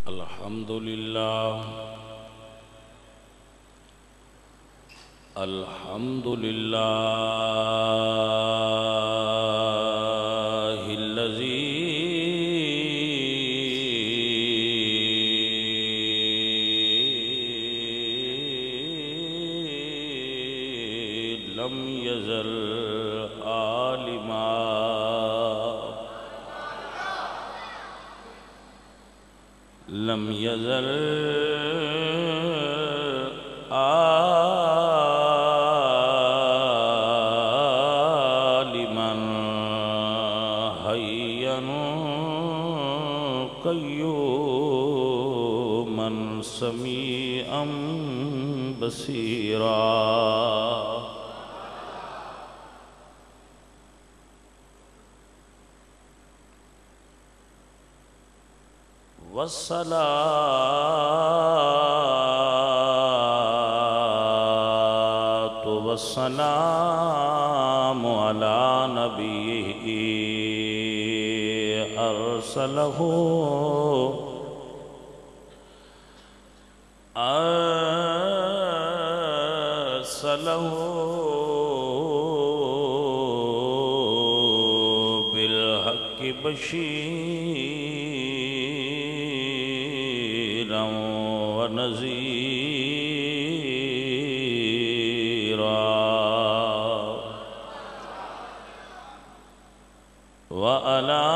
الحمد لله الحمد لله الذي لم يزل عالما لم يزل عالما حيا قيوما سميعا بصيرا والصلاة والسلام على نبيه أرسله بالحق بشيرا ونذيرا وعلى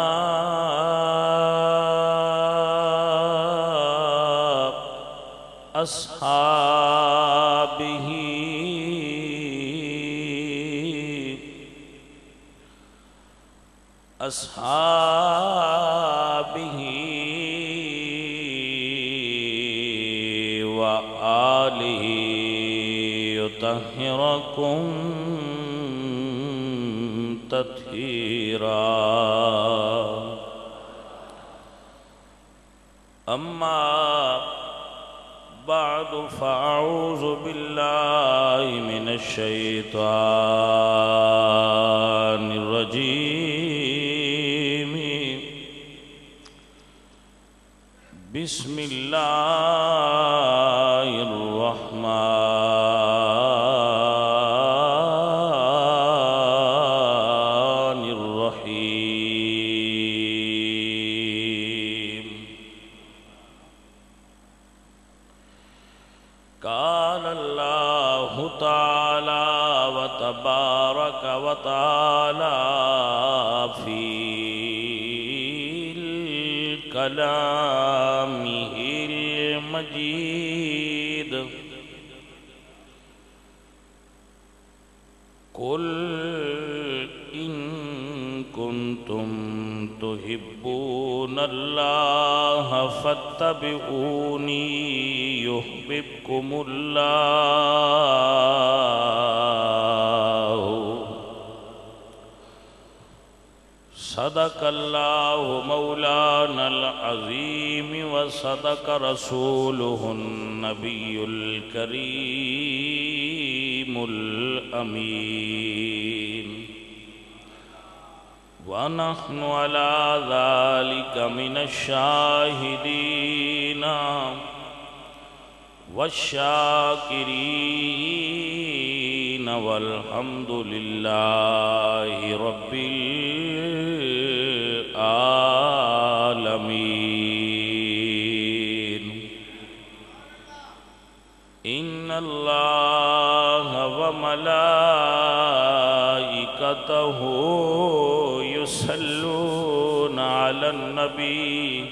أصحابه وآله يطهركم تطهيرا أما بعد فأعوذ بالله من الشيطان الرجيم بسم الله الرحمن الرحيم قال الله تعالى وتبارك وتعالى في كلامه المجيد قل إن كنتم تحبون الله فاتبعوني يحببكم الله صدق الله مولانا العظيم وصدق رسوله النبي الكريم الأمين ونحن على ذلك من الشاهدين والشاكرين والحمد لله رب العالمين إن الله وملائكته يصلون على النبي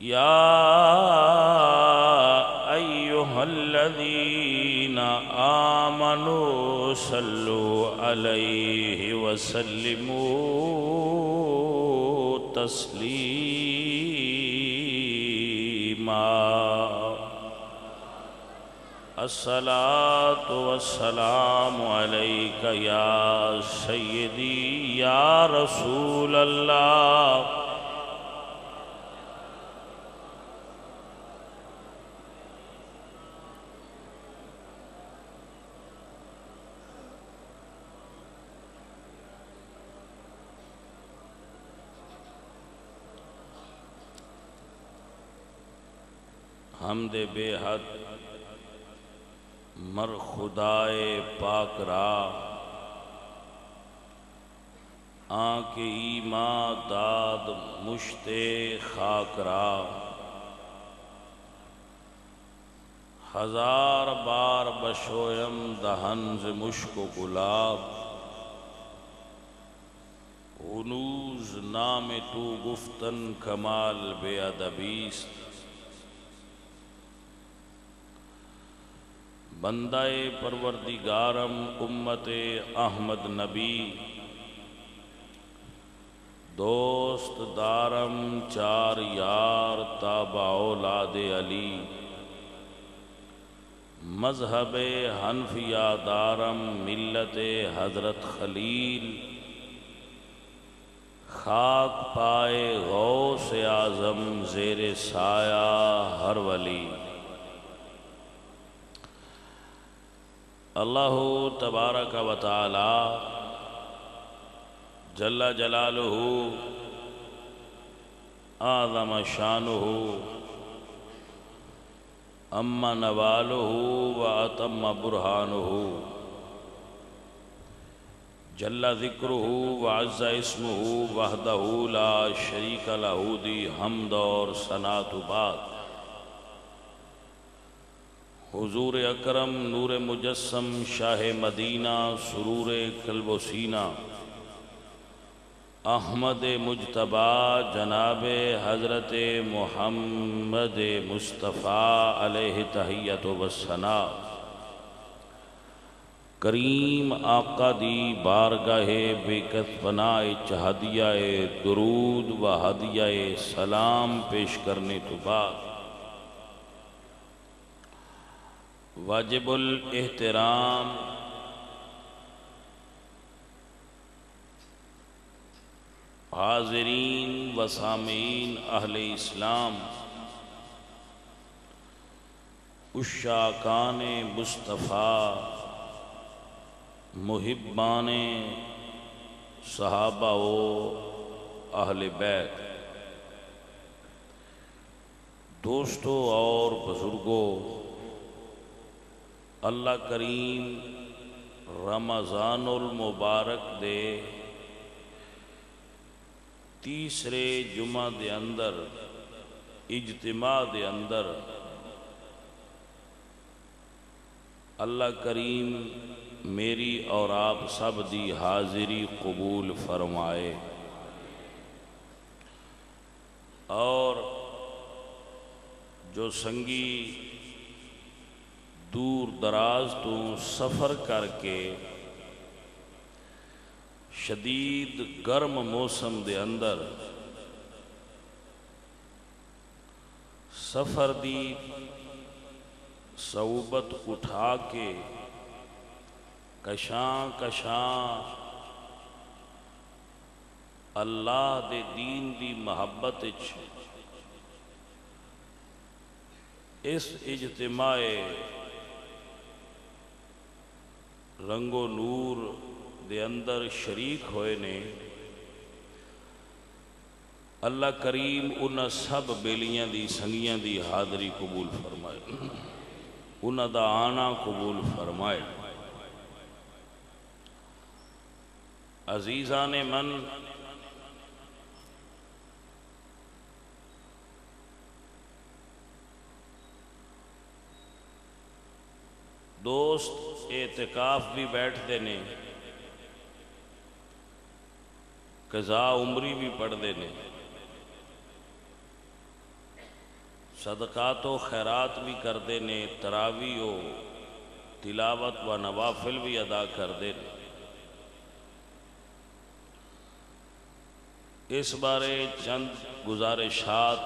يا أيها الذين آمنوا صلوا عليه وسلموا تسليما الصلاة والسلام عليك يا سيدي يا رسول الله حمد بے حد مر خدائے پاک را، آنکھ ایماں داد مشت خاک را، ہزار بار بشویم دہن ز مشک و گلاب، ہنوز نام تو گفتن کمال بے ادبیست، بندہ پروردگارم امت احمد نبی، دوست دارم چار یار تابع اولاد علی، مذہب حنفیہ دارم ملت حضرت خلیل، خاک پائے غوث اعظم زیر سایہ ہر ولی۔ اللہ تبارک و تعالی جل جلالہ اعظم شانہ اما نوالہ و اتم برہانہ، جل ذکرہ و عز اسمہ وحدہ لا شریک لہ دی حمد اور ثنا تو بعد۔ حضور اکرم نور مجسم شاہ مدینہ سرور قلب و سینہ، احمد مجتبی جناب حضرت محمد مصطفیٰ علیہ تحیت و ثنا، کریم آقا دی بارگاہ بیکت پناہ ہدیہ درود و ہدیہ سلام پیش کرنے تو بعد، واجب الاحترام حاضرین و سامعین اہل اسلام، عشاقان مصطفیٰ، محبان صحابہ و اہل بیت، دوستوں اور بزرگوں، اللہ کریم رمضان المبارک دے تیسرے جمعہ دے اندر اجتماع دے اندر اللہ کریم میری اور آپ سب دی حاضری قبول فرمائے، اور جو سنگی دور دراز تو سفر کر کے شدید گرم موسم دے اندر سفر دی صعوبت اٹھا کے کشاں کشاں اللہ دے دین دی محبت اس اجتماع رنگ و نور دے اندر شریک ہوئے نے، اللہ کریم انہاں سب بیلیاں دی سنگیاں دی حاضری قبول فرمائے، انہاں دا آنا قبول فرمائے۔ عزیزان من، دوست اعتکاف بھی بیٹھتے نے، قضاء عمری بھی پڑھتے نے، صدقات و خیرات بھی کرتے نے، تراویح و تلاوت و نوافل بھی ادا کرتے نے۔ اس بارے چند گزارشات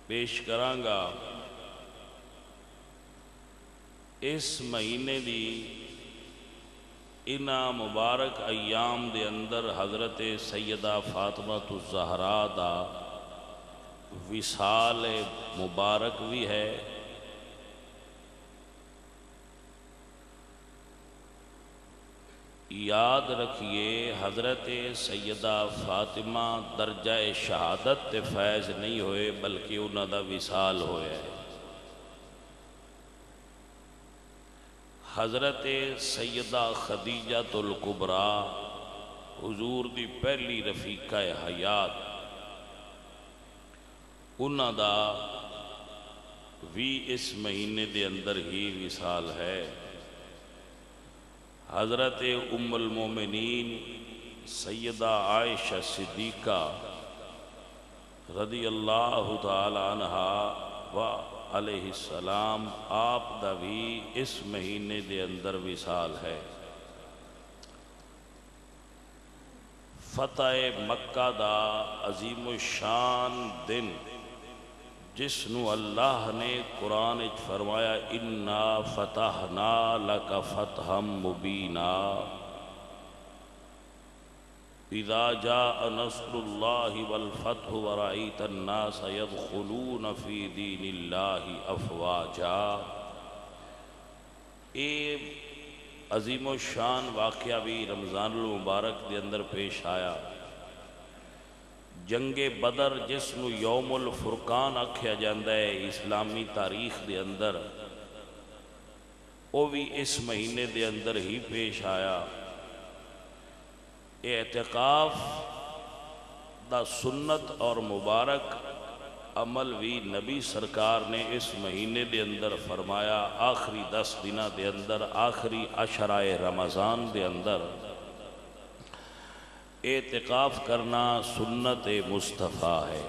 پیش کرانگا۔ اس مہینے دی انہاں مبارک ایام دے اندر حضرت سیدہ فاطمہ الزہراء دا وصال مبارک بھی ہے، یاد رکھیے حضرت سیدہ فاطمہ درجہ شہادت تے فیض نہیں ہوئے بلکہ انہاں دا وصال ہویا ہے۔ حضرت سیدہ خدیجہ الکبریٰ حضور دی پہلی رفیقہ حیات، انہاں دا بھی اس مہینے دے اندر ہی وصال ہے۔ حضرت ام المومنین سیدہ عائشہ صدیقہ رضی اللہ تعالی عنہا و علیہ السلام آپ دا بھی اس مہینے دے اندر وصال ہے۔ فتح مکہ دا عظیم الشان دن جس نو اللہ نے قرآن اچ فرمایا اِنَّا فَتَحْنَا لَكَ فَتْحًا مُبِينًا اِذَا جَاءَ نَصْرُ اللَّهِ وَالْفَتْحُ وَرَأَيْتَ النَّاسَ يَدْخُلُونَ فِي دِينِ اللَّهِ أَفْوَاجًا۔ اے عظیم الشان واقعہ بھی رمضان المبارک دے اندر پیش آیا۔ جنگ بدر جس نو یوم الفرقان آکھیا جاندہ ہے اسلامی تاریخ دے اندر، وہ بھی اس مہینے دے اندر ہی پیش آیا۔ اعتکاف دا سنت اور مبارک عمل بھی نبی سرکار نے اس مہینے دے اندر فرمایا۔ آخری 10 دنہ دے اندر، آخری عشرہ رمضان دے اندر اعتکاف کرنا سنت مصطفیٰ ہے۔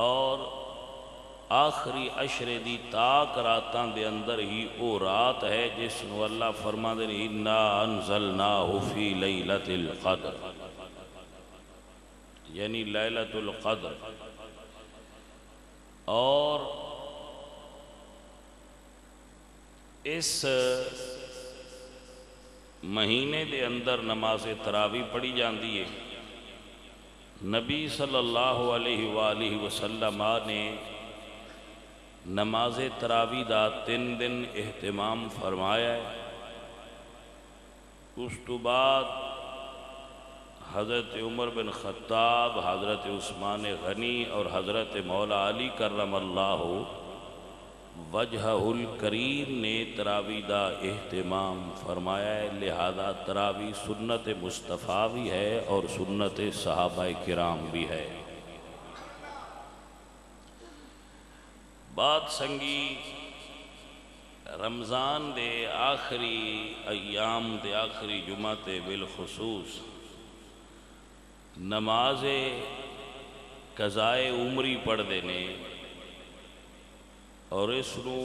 اور آخری عشرے دی تاک راتاں دے اندر ہی او رات ہے جس نو اللہ فرما دے اِنَّا أَنزَلْنَاهُ فِي لَيْلَةِ الْقَدْرِ، یعنی لیلۃ القدر۔ اور اس مہینے دے اندر نماز تراویح پڑھی جاندی ہے۔ نبی صلی اللہ علیہ وآلہ وسلم نے نماز تراویح دا 3 دن اہتمام فرمایا ہے۔ اس تو بعد حضرت عمر بن خطاب، حضرت عثمان غنی اور حضرت مولا علی کرم اللہ وجہہ الکریم نے تراویح دا اہتمام فرمایا ہے۔ لہذا تراویح سنت مصطفیٰ بھی ہے اور سنت صحابہ کرام بھی ہے۔ بات سنگی رمضان دے آخری ایام دے آخری جمعہ تے بالخصوص نماز قضائے عمری پڑھ دینے اور اس نو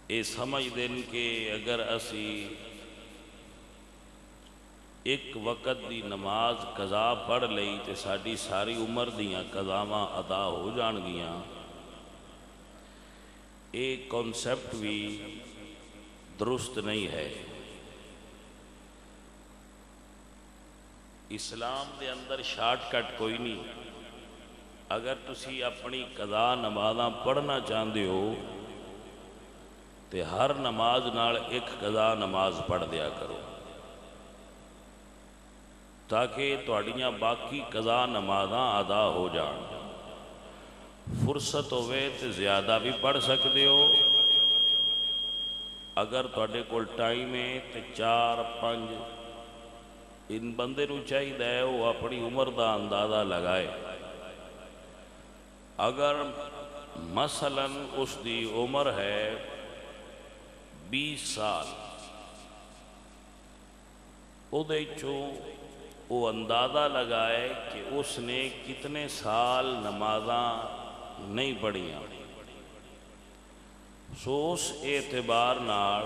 یہ سمجھ دین کہ اگر اسی ایک وقت دی نماز قضا پڑھ لئی تے ساڑی ساری عمر دیاں قضاواں ادا ہو جان گیاں، ایک کانسیپٹ بھی درست نہیں ہے۔ اسلام دے اندر شارٹ کٹ کوئی نہیں۔ اگر تسی اپنی قضا نمازاں پڑھنا چاہندے ہو تے ہر نماز نال ایک قضا نماز پڑھ دیا کرو تاکہ تواڈیاں باقی قضا نمازاں ادا ہو جان۔ فرصت ہوئے تے زیادہ بھی پڑھ سکتے ہو، اگر تواڈے کول ٹائم ہے تے 4-5 ان بندے نو چاہیے وہ اپنی عمر دا اندازہ لگائے۔ اگر مثلا اس دی عمر ہے 20 سال، او دے چوں وہ اندازہ لگائے کہ اس نے کتنے سال نمازاں نہیں پڑھیاں، سو اس اعتبار نال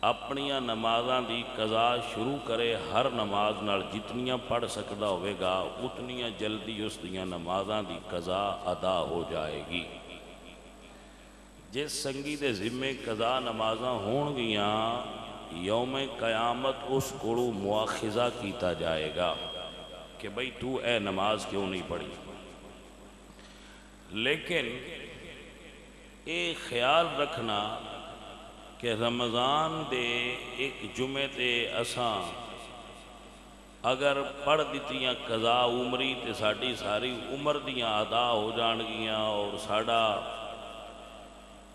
اپنیاں نمازاں دی قضا شروع کرے۔ ہر نماز نال جتنیاں پڑھ سکدا ہوئے گا اتنیاں جلدی اس دیاں نمازاں دی قضا ادا ہو جائے گی۔ جس سنگی دے ذمے قضا نمازاں ہون گیاں، یوم قیامت اس کو مواخذہ کیتا جائے گا کہ بھئی تو اے نماز کیوں نہیں پڑھی۔ لیکن یہ خیال رکھنا کہ رمضان دے ایک جمعے تے اساں اگر پڑھ دیتیاں قضا عمری تے ساڑی ساری عمر دیاں ادا ہو جان گیاں اور ساڑا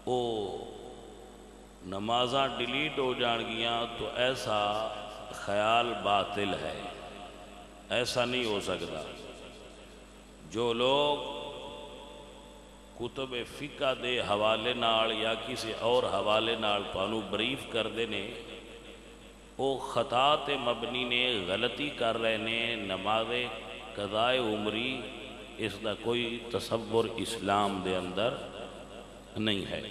او نمازاں ڈیلیٹ ہو جان گیاں، تو ایسا خیال باطل ہے، ایسا نہیں ہو سکتا۔ جو لوگ کتب فقہ دے حوالے نال یا کسی اور حوالے نال تانوں بریف کر دینے، وہ خطا تے مبنی نے غلطی کر رہے نے، نماز قضاء عمری اس دا کوئی تصور اسلام دے اندر نہیں ہے۔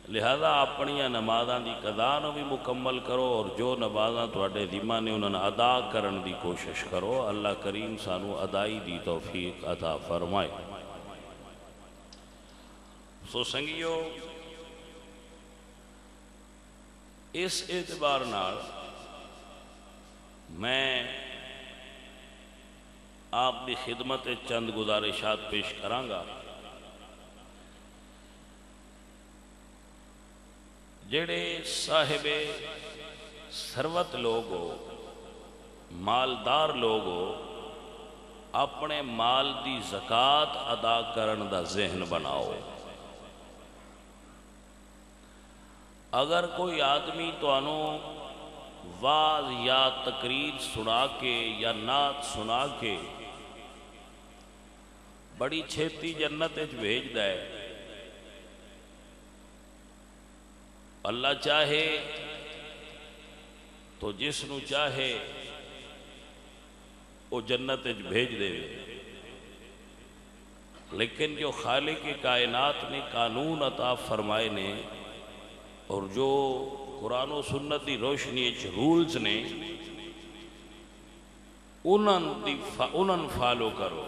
لہذا اپنیاں نمازاں دی قضا نو بھی مکمل کرو، اور جو نمازاں تواڈے ذمہ نے انہاں ادا کرن دی کوشش کرو۔ اللہ کریم سانو ادائی دی توفیق عطا فرمائے۔ سو سنگیو، اس اعتبار نال میں آپ دی خدمت چند گزارشات پیش کرانگا۔ جڑے صاحب ثروت لوگ ہو، مالدار لوگ ہو، اپنے مال دی زکوٰۃ ادا کرن دا ذہن بناؤ۔ اگر کوئی آدمی توانوں واز یا تقریر سنا کے یا نعت سنا کے بڑی چھیتی جنت وچ بھیج دے، اللہ چاہے تو جس نو چاہے وہ جنت وچ بھیج دے، لیکن جو خالق کائنات نے قانون عطا فرمائے نے اور جو قرآن و سنت دی روشنی رولز نے انہاں فالو کرو،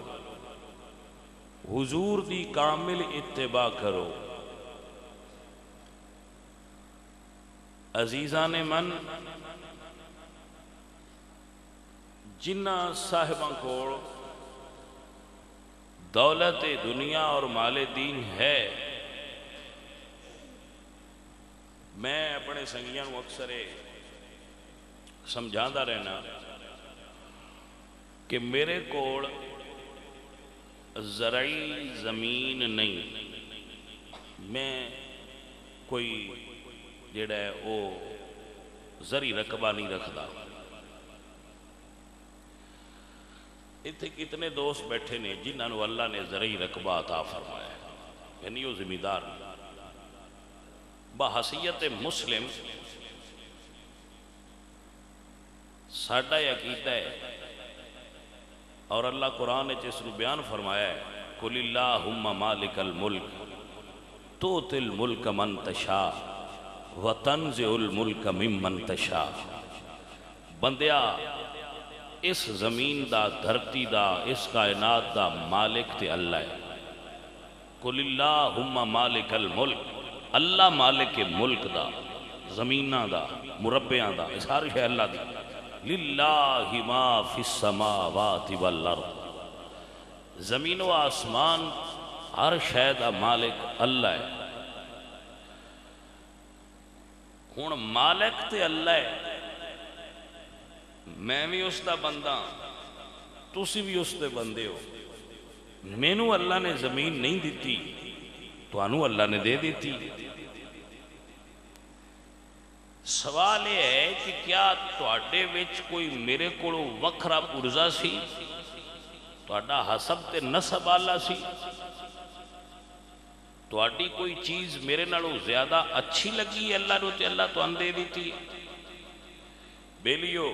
حضور دی کامل اتباع کرو۔ عزیزان من، جنہ صاحباں کو دولت دنیا اور مال دین ہے، میں اپنے سنگیاں کو اکثر سمجھاندہ رہنا کہ میرے کوڑ زرعی زمین نہیں، میں کوئی جڑا ہے وہ زرعی رقبہ نہیں رکھدا۔ اتنے کتنے دوست بیٹھے نے جنہوں اللہ نے زرعی رقبہ عطا فرمایا ہے، یعنی وہ ذمہ دار بحیثیت مسلم ساڈا عقیدہ ہے، اور اللہ قرآن نے اس کو بیان فرمایا ہے، قُلِ اللَّهُمَّ مَالِكَ الْمُلْكِ تُؤْتِي الْمُلْكَ مَنْ تَشَاءُ وَتَنْزِعُ الْمُلْكَ مِمَّنْ تَشَاءُ۔ بندیا، اس زمین دا، دھرتی دا، اس کائنات دا مالک تے اللہ ہے۔ قُلِ اللَّهُمَّ مَالِكَ الْمُلْكِ، اللہ مالک ملک دا، زمینہ دا، مربعہ دا، اس ہر شے اللہ دی۔ لِلَّهِ مَا فِي السَّمَاوَاتِ وَالْأَرْضِ، زمین و آسمان ہر شے دا مالک اللہ ہے۔ ہون مالک تے اللہ ہے، میں بھی اس دا بندہ، تسی بھی اس دے بندے ہو۔ مینوں اللہ نے زمین نہیں دیتی، تو انہوں اللہ نے دے دیتی۔ سوال یہ ہے کہ کیا تواڈے وچ کوئی میرے کو وکھرا پرزا سی، تواڈا حسب تے نسب والا سی، تواڈی کوئی چیز میرے نالوں زیادہ اچھی لگی اللہ نو تے اللہ تو دے دیتی؟ بیلیو،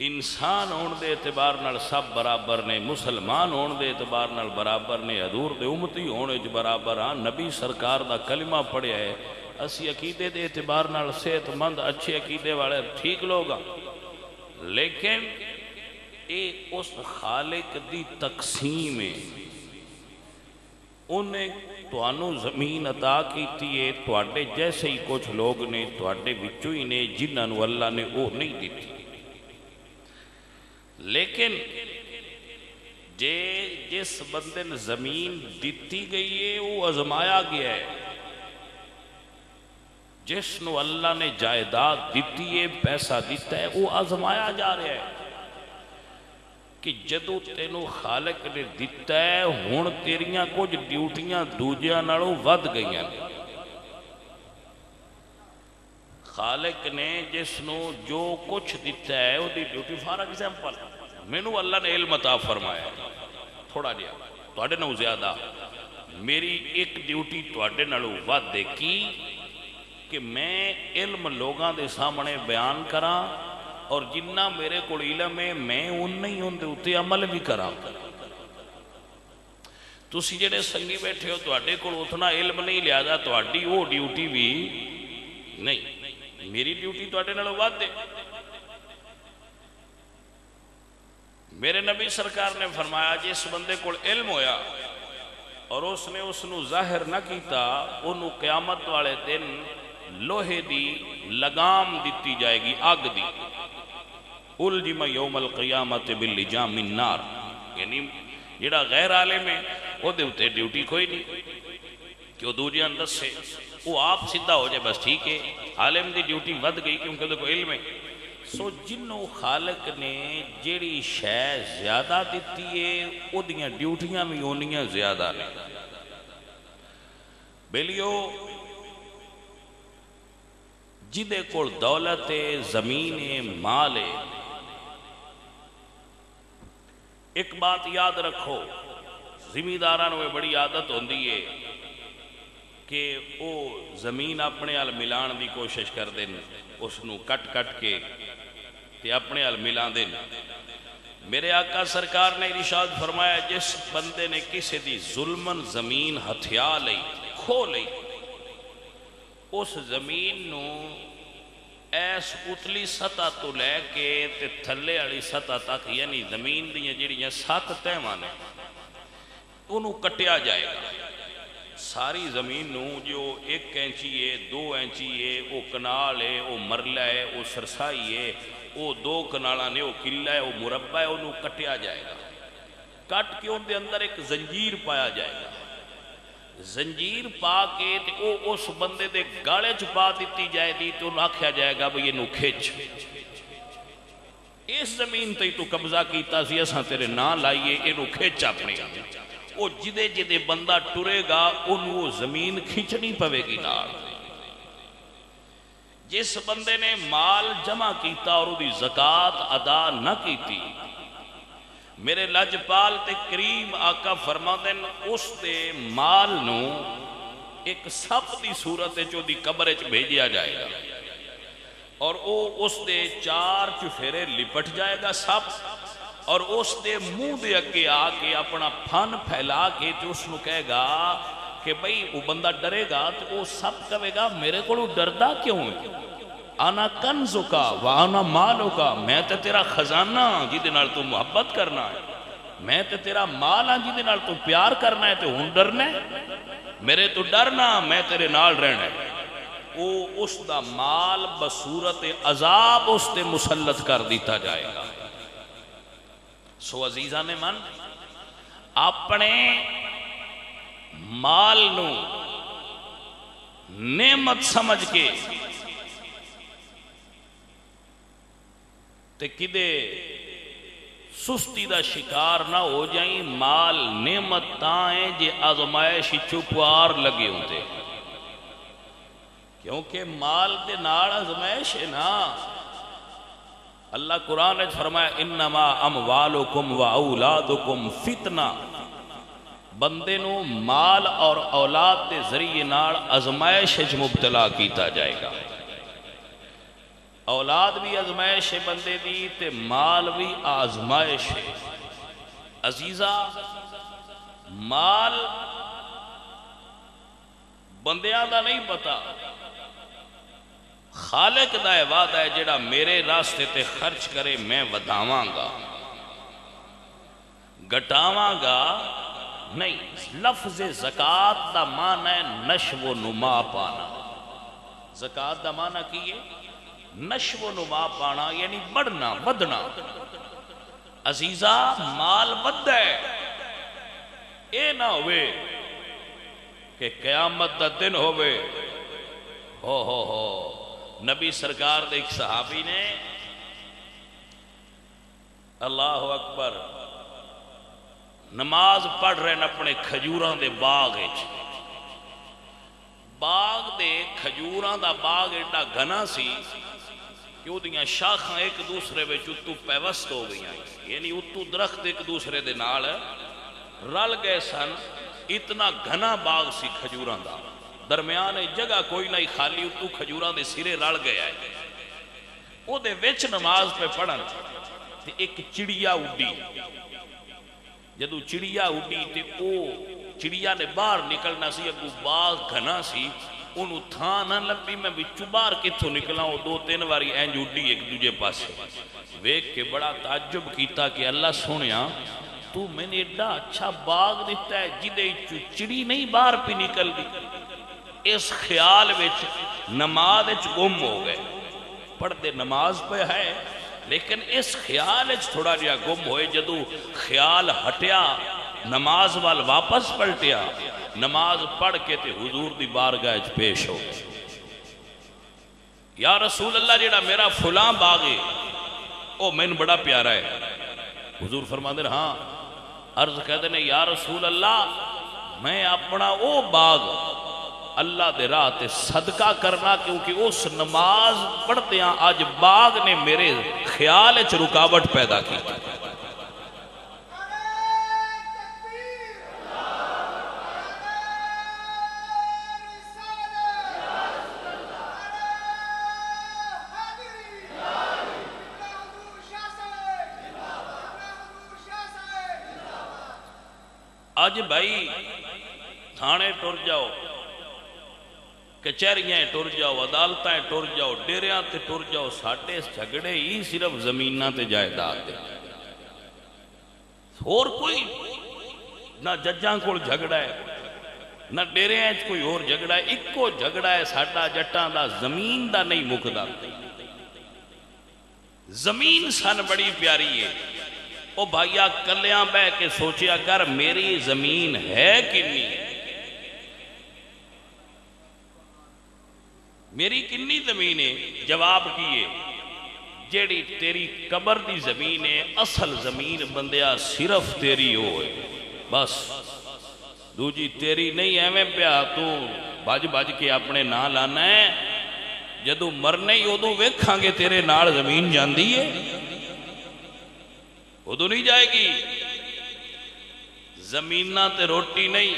انسان ہون دے اعتبار نال سب برابر نے، مسلمان ہون دے اعتبار نال برابر نے، حضور دے امتی ہونے جو برابر ہاں، نبی سرکار دا کلمہ پڑھیا ہے، اسی عقیدے دے اعتبار نال صحت مند اچھے عقیدے والے ٹھیک لوگ ہاں، لیکن اے اس خالق دی تقسیم ہے۔ انہیں توانو زمین عطا کیتی ہے، تواڈے جیسے ہی کچھ لوگ نے، تواڈے وچوں ہی نے جنہاں اللہ نے وہ نہیں دیتی، لیکن جے جس بندے نے زمین دیتی گئی ہے وہ آزمایا گیا ہے، جس نو اللہ نے جائیداد دیتی ہے، پیسہ دیتا ہے، وہ آزمایا جا رہا ہے کہ جدو تینوں خالق نے دیتا ہے ہون تیریاں کچھ ڈیوٹیاں دوجیاں نالوں ود گئیاں نے۔ خالق نے جس نو جو کچھ دیتا ہے وہ دی ڈیوٹی فار ایگزامپل مینوں اللہ نے علم عطا فرمایا ہے تھوڑا جہا تواڈے نالوں زیادہ، میری ایک ڈیوٹی تواڈے نالوں ود ہے کی کہ میں علم لوگاں دے سامنے بیان کراں اور جنہ میرے کو علم ہے میں انہیں ان دے اتے عمل بھی کراں۔ تسی جڑے سنگی بیٹھے ہو تواڈے کو اتنا علم نہیں لہذا تواڈی وہ ڈیوٹی بھی نہیں، میری ڈیوٹی تواڈے نالوں ود ہے۔ میرے نبی سرکار نے فرمایا جس بندے کو علم ہویا اور اس نے اس نو ظاہر نہ کیتا انہوں قیامت والے دن لوہے دی لگام دیتی جائے گی، آگ دی، الجم یوم القیامت باللجام النار، یعنی جڑا غیر عالم ہے وہ دیوتے ڈیوٹی کوئی نہیں کہ وہ دوجے اندر سے وہ آپ سیدھا ہو جائے بس ٹھیک ہے، عالم دی ڈیوٹی ود گئی کیونکہ وہ کو علم ہے۔ سو جنوں خالق نے جیڑی شے زیادہ دیتی ہے وہ دیاں ڈیوٹیاں بھی ہونیاں زیادہ نے۔ بیلیو جدے کول دولت زمین مال ہے، ایک بات یاد رکھو زمینداراں نوں بڑی عادت ہوندی ہے کہ وہ زمین اپنے ال ملان دی کوشش کر دیں، اس نو کٹ کٹ کے تے اپنے ال ملان دیں۔ میرے آقا سرکار نے ارشاد فرمایا جس بندے نے کسی دی ظلمن زمین ہتھیا لئی کھو لئی اس زمین نو ایس اتلی سطح تو لے کے تے تھلے والی سطح تک یعنی زمین دیاں جڑیاں 7 تہواں نے انہوں کٹیا جائے گا۔ ساری زمین نو جو 1 انچی ہے 2 انچی ہے وہ کنال ہے وہ مرلہ ہے وہ سرسائی ہے وہ 2 کنالاں نے وہ قلعہ ہے وہ مربع ہے انہوں کٹیا جائے گا، کٹ کے ان دے اندر ایک زنجیر پایا جائے گا، زنجیر پا کے تے اس بندے دے گالے چھپا دیتی جائے دی تو انہوں آکھیا جائے گا بھئی یہ نو کھچ اس زمین تے تو قبضہ کیتا سی اساں تیرے نا لائیے یہ نو کھچ اپنے وہ جدے جدے بندہ ٹرے گا انہوں وہ زمین کھچنی پوے گی نال۔ جس بندے نے مال جمع کیتا اور دی زکاة ادا نہ کیتی میرے لجپال تے کریم آقا فرمادن اس دے مال نو ایک سپ دی صورت جو دی قبر چ بھیجیا جائے گا اور اس دے 4 چفیرے لپٹ جائے گا سپ اور اس دے منہ دے اگے آ کے اپنا پھن پھیلا کے تو اس نو کہے گا کہ بھئی وہ بندہ ڈرے گا تو وہ سب کہے گا میرے کو ڈردا کیوں ہے؟ آنا کنزو کا وانا مالو کا، میں تے تیرا خزانہ جیدے نال تو محبت کرنا ہے، میں تے تیرا مال ہاں جیدے نال تو پیار کرنا ہے تو ہن ڈرنا ہے، میرے تو ڈرنا میں تیرے نال رہنا ہے۔ وہ اس دا مال بصورت عذاب اس تے مسلط کر دیتا جائے گا۔ سو عزیزان من اپنے مال نو نعمت سمجھ کے تے کدے سستی دا شکار نہ ہو جائیں۔ مال نعمت تائیں جے آزمائش چپوار لگے ہوتے کیونکہ مال دے نال آزمائش ہے نا۔ اللہ قرآن نے فرمایا انما اموالکم و اولادکم فتنہ، بندے نو مال اور اولاد دے ذریعے نال آزمائش مبتلا کیتا جائے گا۔ اولاد بھی آزمائش ہے بندے دی تے مال بھی آزمائش ہے۔ عزیزہ مال بندیاں دا نہیں پتا، خالق دا وعدہ ہے جڑا میرے راستے تے خرچ کرے میں وداواں گا گٹاواں گا نہیں۔ لفظ زکاة دا معنی ہے نشو و نما پانا۔ زکاة دا معنی کی ہے نشو و نما پانا یعنی بڑھنا بدنا۔ عزیزہ مال ود ہے، اے نہ ہوئے کہ قیامت دا دن ہوئے ہو نبی سرکار دے ایک صحابی نے اللہ اکبر نماز پڑھ رہے ہیں اپنے کھجوراں دے باغ دے کھجوراں دا باغ ایڈا گھنا سی کہ وہ دیاں شاخاں ایک دوسرے وچ اتو پیوست ہو گئی ہیں، یعنی اتو درخت ایک دوسرے دے نال رل گئے سن، اتنا گھنا باغ سی کھجوراں دا، درمیان جگہ کوئی نہیں خالی، اتو کھجوراں دے سرے رل گیا ہے، وہ دے وچ نماز پہ پڑھن تے ایک چڑیا اڈی، جدو چڑیا اڈی تے او چڑیا نے باہر نکلنا سی، اگو باغ گھنا سی، انہوں تھان نہ لبی، میں بچو باہر کتھوں نکلا ہوں، 2-3 واری اینج اڈی ایک دوجے پاس ویک کے بڑا تعجب کیتا کہ اللہ سونیا تو میں نے ایڈا اچھا باغ دیتا ہے جدے چڑی نہیں باہر پہ نکل دی، اس خیال وچ نماز وچ گم ہو گئے، پڑھ دے نماز پہ ہے لیکن اس خیال وچ تھوڑا جہا گم ہوئے، جدو خیال ہٹیا نماز وال واپس پلٹیا، نماز پڑھ کے تے حضور دی بارگاہ وچ پیش ہو گئے، یا رسول اللہ جیڑا میرا فلاں باغ ہے او میں بڑا پیارا ہے، حضور فرما دے ہاں، عرض کہتے ہیں یا رسول اللہ میں اپنا او باغ اللہ دے راہ تے صدقہ کرنا، کیونکہ اس نماز پڑھتے ہیں آج باغ نے میرے خیال وچ رکاوٹ پیدا کی، آج بھائی تھانے ٹر جاؤ، کچہریاں ٹر جاؤ، عدالتیں ٹر جاؤ، ڈیریاں تے ٹر جاؤ، ساٹھے جھگڑے ہی صرف زمیناں تے جائیداد دے، اور کوئی نہ ججاں کو جھگڑا ہے نہ ڈیریاں کوئی اور جھگڑا ہے، ایک کو جھگڑا ہے ساڈا جٹاں دا زمین دا نہیں مکدا، زمین سن بڑی پیاری ہے، او بھائیا کلیاں بہ کے سوچیا کر میری زمین ہے کنی، میری کنی زمین ہے، جواب کیے جیڑی تیری قبر دی زمین ہے، اصل زمین بندیا صرف تیری ہوئے، بس دوجی تیری نہیں ہے، میں پیا تو بج بج کے اپنے نہ لانا ہے، جدو مرنے ہی ادو ویکھاں گے تیرے نال زمین جاندی ہے، ادو نہیں جائے گی، زمینہ تے روٹی نہیں،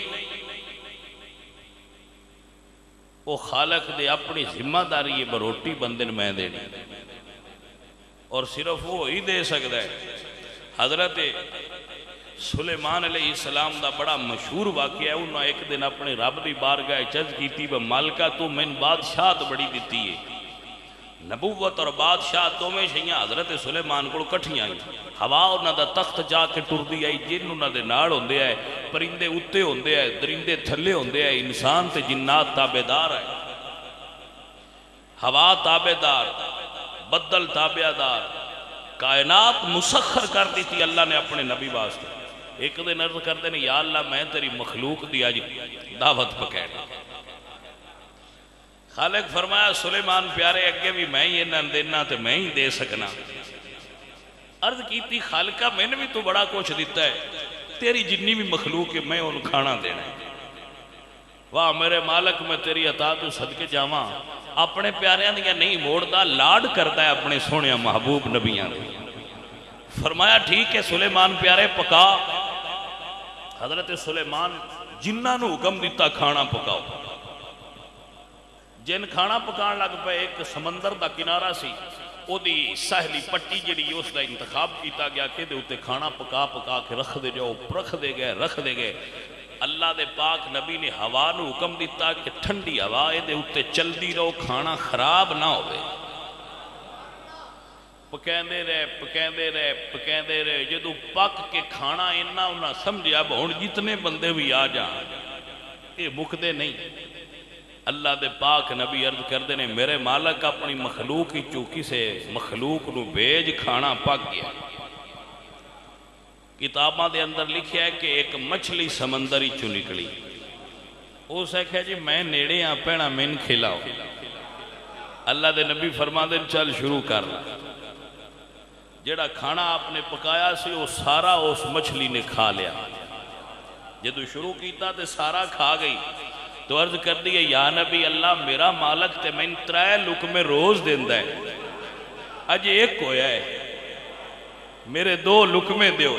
وہ خالق دے اپنی ذمہ داری ہے بروٹی بندن میں دینی، اور صرف وہ ہی دے سکتا ہے۔ حضرت سلیمان علیہ السلام دا بڑا مشہور واقعہ ہے، انہوں نے ایک دن اپنے رب دی بارگاہ چرج کیتی وہ مالکہ تو میں بادشاہت بڑی دیتی ہے، نبوت اور بادشاہ دو میں شہیاں حضرت سلیمان کو کٹھیاں آئی، ہوا انہوں دا تخت جا کے ٹر دی آئی، جن انہوں دے ناڑ ہوندے آئے، پرندے اتے ہوندے آئے، درندے تھلے ہوندے آئے، انسان تے جنات تابعدار آئے، ہوا تابعدار، بدل تابعدار، کائنات مسخر کر دی تھی اللہ نے اپنے نبی واسطے۔ ایک دن عرض کر دے یا اللہ میں تیری مخلوق دی آج دعوت پکینا، خالق فرمایا سلیمان پیارے اگے بھی میں ہی انہاں دینا تے میں ہی دے سکنا، عرض کی تھی خالقہ میں نے بھی تو بڑا کچھ دیتا ہے، تیری جنی بھی مخلوق ہے میں ان کھانا دینا ہے، واہ میرے مالک میں تیری عطا تو صدقے جاواں، اپنے پیاریاں دیا نہیں موڑدا، لاڈ کرتا ہے اپنے سونے محبوب نبیاں دے، فرمایا ٹھیک ہے سلیمان پیارے پکا، حضرت سلیمان جنہ نو حکم دیتا کھانا پکاؤ، جن کھانا پکان لگ پہ ایک سمندر دا کنارہ سی، او دی سہلی پٹی جڑی اس دا انتخاب کیتا گیا کہ دے اتے کھانا پکا پکا کے رکھ دے جاؤ، رکھ دے گئے، اللہ دے پاک نبی نے ہوا نو حکم دیتا کہ ٹھنڈی ہوا دے اتے چل دی رہو کھانا خراب نہ ہوئے، پکیندے رہے جدو پک کے کھانا انہاں سمجھیا بہن جتنے بندے بھی آ جان یہ مکدے نہیں، اللہ دے پاک نبی عرض کردے نے میرے مالک اپنی مخلوق کی چوکی سے مخلوق نو بیج کھانا پک گیا، کتاباں دے اندر لکھیا ہے کہ ایک مچھلی سمندری چو نکلی، اس ہے جی میں نیڑے ہاں پینا من کھلاؤ۔ اللہ دے نبی فرما دے چل شروع کر رہا، جڑا کھانا آپ نے پکایا سی وہ سارا اس مچھلی نے کھا لیا۔ جدو شروع کیتا تے سارا کھا گئی تو عرض کر دی یا نبی اللہ میرا مالک تے میں 3 لقمے روز دیندہ ہے، اج ایک ہویا ہے، میرے 2 لقمے دیو۔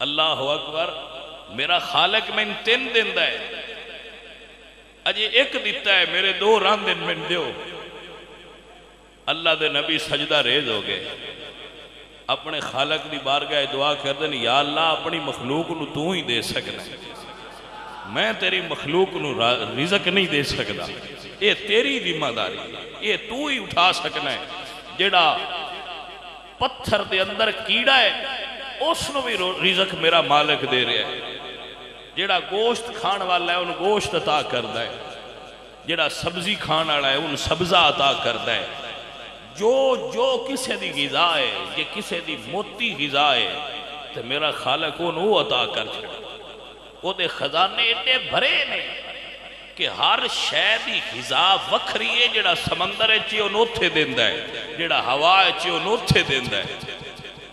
اللہ اکبر، میرا خالق میں 3 دیندہ ہے، اج ایک دیتا ہے، میرے 2 ران دن میں دیو۔ اللہ دے نبی سجدہ ریز ہو گئے، اپنے خالق دی بارگاہ دعا کر دیں یا اللہ اپنی مخلوق نو تو ہی دے سکنا، میں تیری مخلوق نو رزق نہیں دے سکتا، یہ تیری ذمہ داری، یہ تو ہی اٹھا سکنا ہے۔ جڑا پتھر دے اندر کیڑا ہے اس نو بھی رزق میرا مالک دے رہا ہے، جڑا گوشت کھان والا ہے ان گوشت عطا کردا ہے، جڑا سبزی کھان والا ہے ان سبزہ عطا کردا ہے۔ جو کسے دی غذا ہے، یہ کسے دی موتی غذا ہے تو میرا خالق انہوں عطا کر چھڑا۔ وہ دے خزانے ایڈے بھرے نے کہ ہر شے دی غذا وکھری ہے، جڑا سمندر چی انہوں اتھے دیندہ ہے، جڑا ہوا چی انہوں اتھے دیندہ ہے۔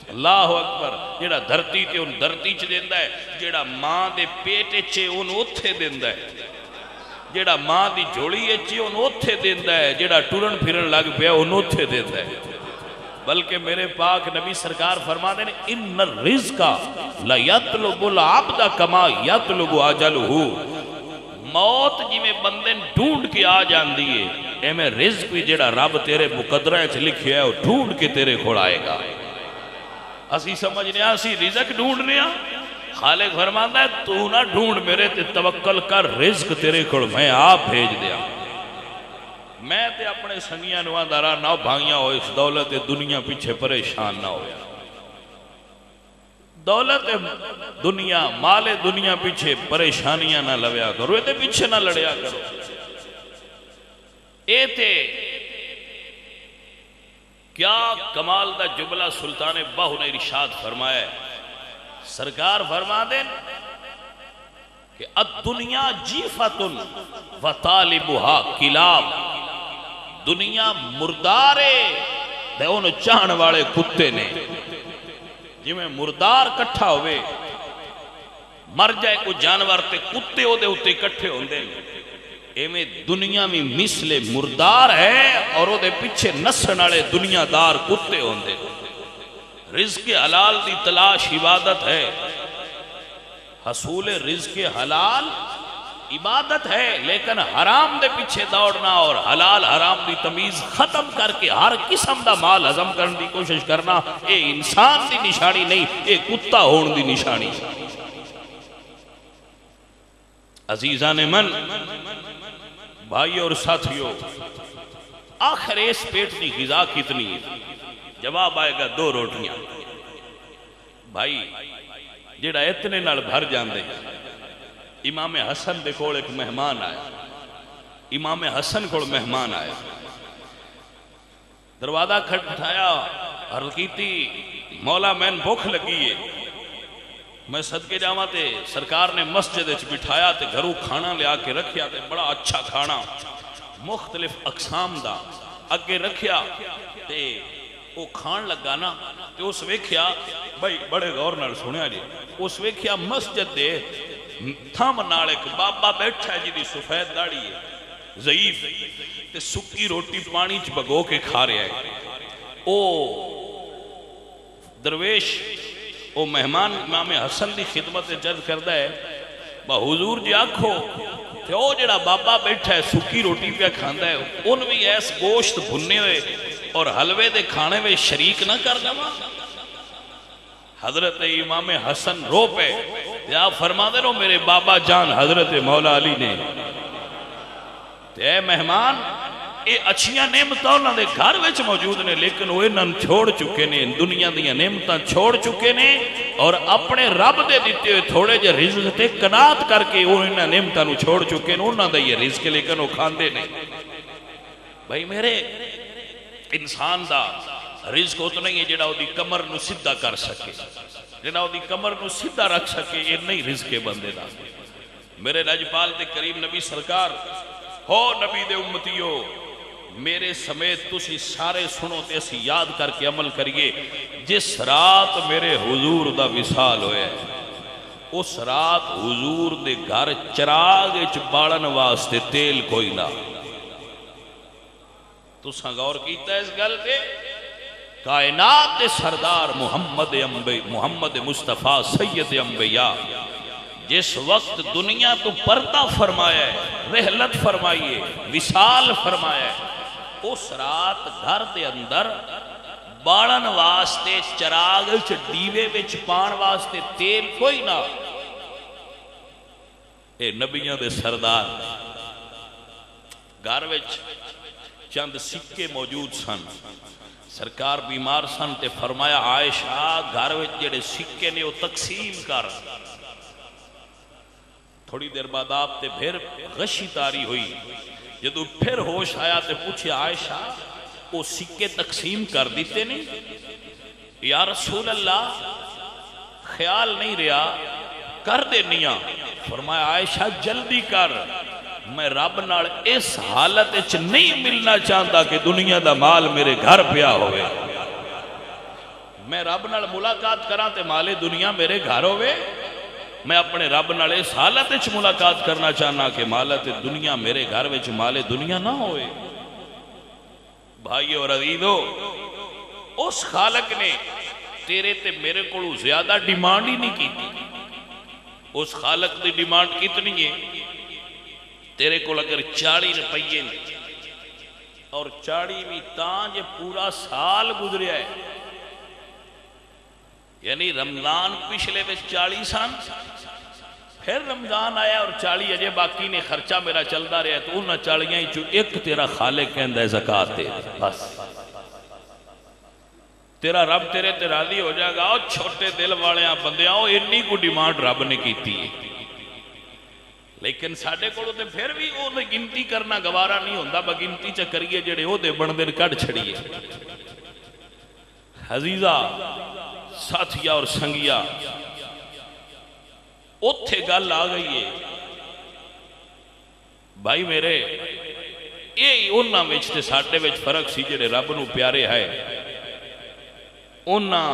اللہ اکبر، جڑا دھرتی تے ان دھرتی چی دیندہ ہے، جڑا ماں دے پیٹے چی انہوں اتھے دیندہ ہے، جڑا ماں دی جوڑی اچھی انہوں اتھے دیندہ ہے، جڑا ٹورن پھرن لگ پیا انہوں اتھے دیندہ ہے۔ بلکہ میرے پاک نبی سرکار فرما دیں ان الرزق لا یطلب العبد کما یطلب اجلہ، موت جی میں بندے ڈھونڈ کے آ جان دیئے، اے میں رزق بھی جڑا رب تیرے مقدرہ چ لکھیا ہے وہ ڈھونڈ کے تیرے کھڑائے گا۔ اسی سمجھنے اسی رزق ڈھونڈنے ہاں، خالق فرماتا ہے تو نہ ڈھونڈ میرے تے توکل کر، رزق تیرے کھڑ میں آپ بھیج دیا۔ میں تے اپنے سنگیاں نوان دارا نہ بھائیاں ہو اس دولت دنیا پیچھے پریشان نہ ہویا، دولت دنیا مال دنیا پیچھے پریشانیاں نہ لویا کرو، اے تے پیچھے نہ لڑیا کرو۔ اے تے کیا کمال دا جملہ سلطان باہو نے ارشاد فرمایا ہے، سرکار فرما دیں کہ الدنیا جیفتن و طالبها کلاب، دنیا مردارے دے ان چاہن والے کتے نے، جی میں مردار کٹھا ہوئے مر جائے کو جانور تے کتے ہو دے ہوتے کٹھے ہوں دے، اے میں دنیا میں مثل مردار ہے اور وہ دے پیچھے نسن والے دنیا دار کتے ہوں دے۔ رزق حلال دی تلاش عبادت ہے، حصول رزق حلال عبادت ہے، لیکن حرام دے پیچھے دوڑنا اور حلال حرام دی تمیز ختم کر کے ہر قسم دا مال ہضم کرنے دی کوشش کرنا، اے انسان دی نشانی نہیں، اے کتا ہون دی نشانی۔ عزیزان من، بھائی اور ساتھیوں، آخر اس پیٹ دی غذا کتنی ہے؟ جواب آئے گا 2 روٹیاں۔ بھائی جڑا اتنے نال بھر جان دے، امام حسن دے کول ایک مہمان آیا، امام حسن کول مہمان آیا، دروازہ کھٹایا، عرض کیتی مولا میں بھوک لگی ہے، میں صدقے جاواں تے سرکار نے مسجد وچ بٹھایا تے گھروں کھانا لیا کے رکھیا تے بڑا اچھا کھانا مختلف اقسام دا اگے رکھیا تے وہ کھان لگا نا تے اس ویکھیا، بھائی بڑے غور نال سنیا جی، اس ویکھیا مسجد دے تھام نال ایک بابا بیٹھا ہے جی دی سفید داڑھی ہے، ضعیف تے سکی روٹی پانی چ بگو کے کھا رہا ہے۔ او درویش او مہمان امام حسن دی خدمت جرد کردہ ہے، با حضور جی آکھو تے او جڑا بابا بیٹھا ہے سکی روٹی پہ کھاندا ہے، ان بھی ایس گوشت بھننے ہوئے اور حلوے دے کھانے میں شریک نہ کر جاواں۔ حضرت امام حسن رو پہ یا فرما دے رو میرے بابا جان حضرت مولا علی نے، تے اے مہمان اے اچھیاں نعمتاں انہاں دے گھر وچ موجود نے، لیکن وہ انہاں چھوڑ چکے نے، دنیا دیاں نعمتاں چھوڑ چکے نے اور اپنے رب دے دیتے ہوئے تھوڑے جے رزق تے قناعت کر کے وہ انہاں نعمتاں نو چھوڑ چکے نے، انہاں دا یہ رزق لیکن وہ کھاندے نہیں۔ بھائی میرے انسان دا رزق اتنا ہی ہے جڑا وہ دی کمر نو سدھا کر سکے، جنہاں دی کمر کو سیدھا رکھ سکے یہ نہیں رزق بندے دا میرے لجپال دے کریم نبی سرکار ہو نبی دے امتیو میرے سمیت تسی سارے سنو تے اسی یاد کر کے عمل کریے جس رات میرے حضور دا وصال ہوئے اس رات حضور دے گھر چراغ اچ بالن واسطے تیل کوئی نہ تو غور کیتا ہے اس گل تے کائنات دے سردار محمد مصطفیٰ سید انبیاء جس وقت دنیا تو پردہ فرمایا ہے رحلت فرمائیے وصال فرمایا ہے اس رات گھر دے اندر بالن واسطے چراغ ڈیوے وچ پان واسطے تیل کوئی نہ اے نبیوں دے سردار گھر وچ چند سکے موجود سن سرکار بیمار سن تے فرمایا عائشہ گھر وچ جڑے سکے نے وہ تقسیم کر تھوڑی دیر بعد آپ تے پھر غشی تاری ہوئی جدو پھر ہوش آیا تے پوچھے عائشہ وہ سکے تقسیم کر دیتے نہیں یا رسول اللہ خیال نہیں رہا کر دینیا فرمایا عائشہ جلدی کر میں رب نال اس حالت اچ نہیں ملنا چاہتا کہ دنیا دا مال میرے گھر پیا ہوئے میں رب نال ملاقات کران تے مالے دنیا میرے گھر ہوئے میں اپنے رب نال اس حالت اچ ملاقات کرنا چاہنا کہ مالت دنیا میرے گھر وچ مالے دنیا نہ ہوئے بھائی اور عزیزو اس خالق نے تیرے تے میرے کو زیادہ ڈیمانڈ ہی نہیں کی تھی اس خالق دی ڈیمانڈ کتنی ہے تیرے کو اگر 40 روپیے اور 40 بھی تاں جے پورا سال گزریا ہے یعنی رمضان پچھلے میں 40 سن پھر رمضان آیا اور 40 اجے باقی نے خرچہ میرا چلتا رہا تو انہاں 40 ہی چو ایک تیرا خالق کہندہ ہے زکاة دے بس تیرا رب تیرے تے راضی ہو جائے گا اور چھوٹے دل والے بندے آؤ انی کو ڈیمانڈ رب نے کیتی ہے لیکن ساڑھے کو تے پھر بھی وہ گنتی کرنا گوارا نہیں ہوندہ بگنتی چکریے جڑے ہو دے بندر کڑ چھڑیے عزیزہ ساتھیا اور سنگیا اتھے گل آ گئی ہے بھائی میرے یہ انہاں وچتے ساٹھے وچ فرق سی جڑے رب نو پیارے ہے انہاں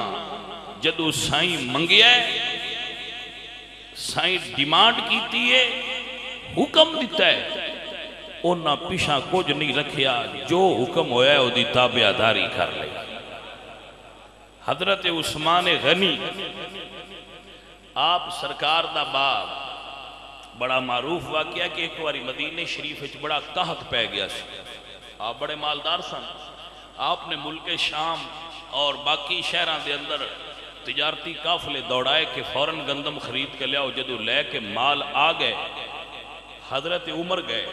جدو سائیں منگیا ہے سائیں ڈیمانڈ کیتی ہے حکم دیتا ہے انہاں پیشاں کچھ نہیں رکھیا جو حکم ہویا ہے وہ دی تابعہ داری کر لے حضرت عثمان غنی آپ سرکار دا باب بڑا معروف واقعہ کہ ایک واری مدینہ شریف وچ بڑا قحط پہ گیا سی آپ بڑے مالدار سن آپ نے ملک شام اور باقی شہران دے اندر تجارتی قافلے دوڑائے کہ فوراً گندم خرید کے لیا جدو لے کے مال آ گئے حضرت عمر گئے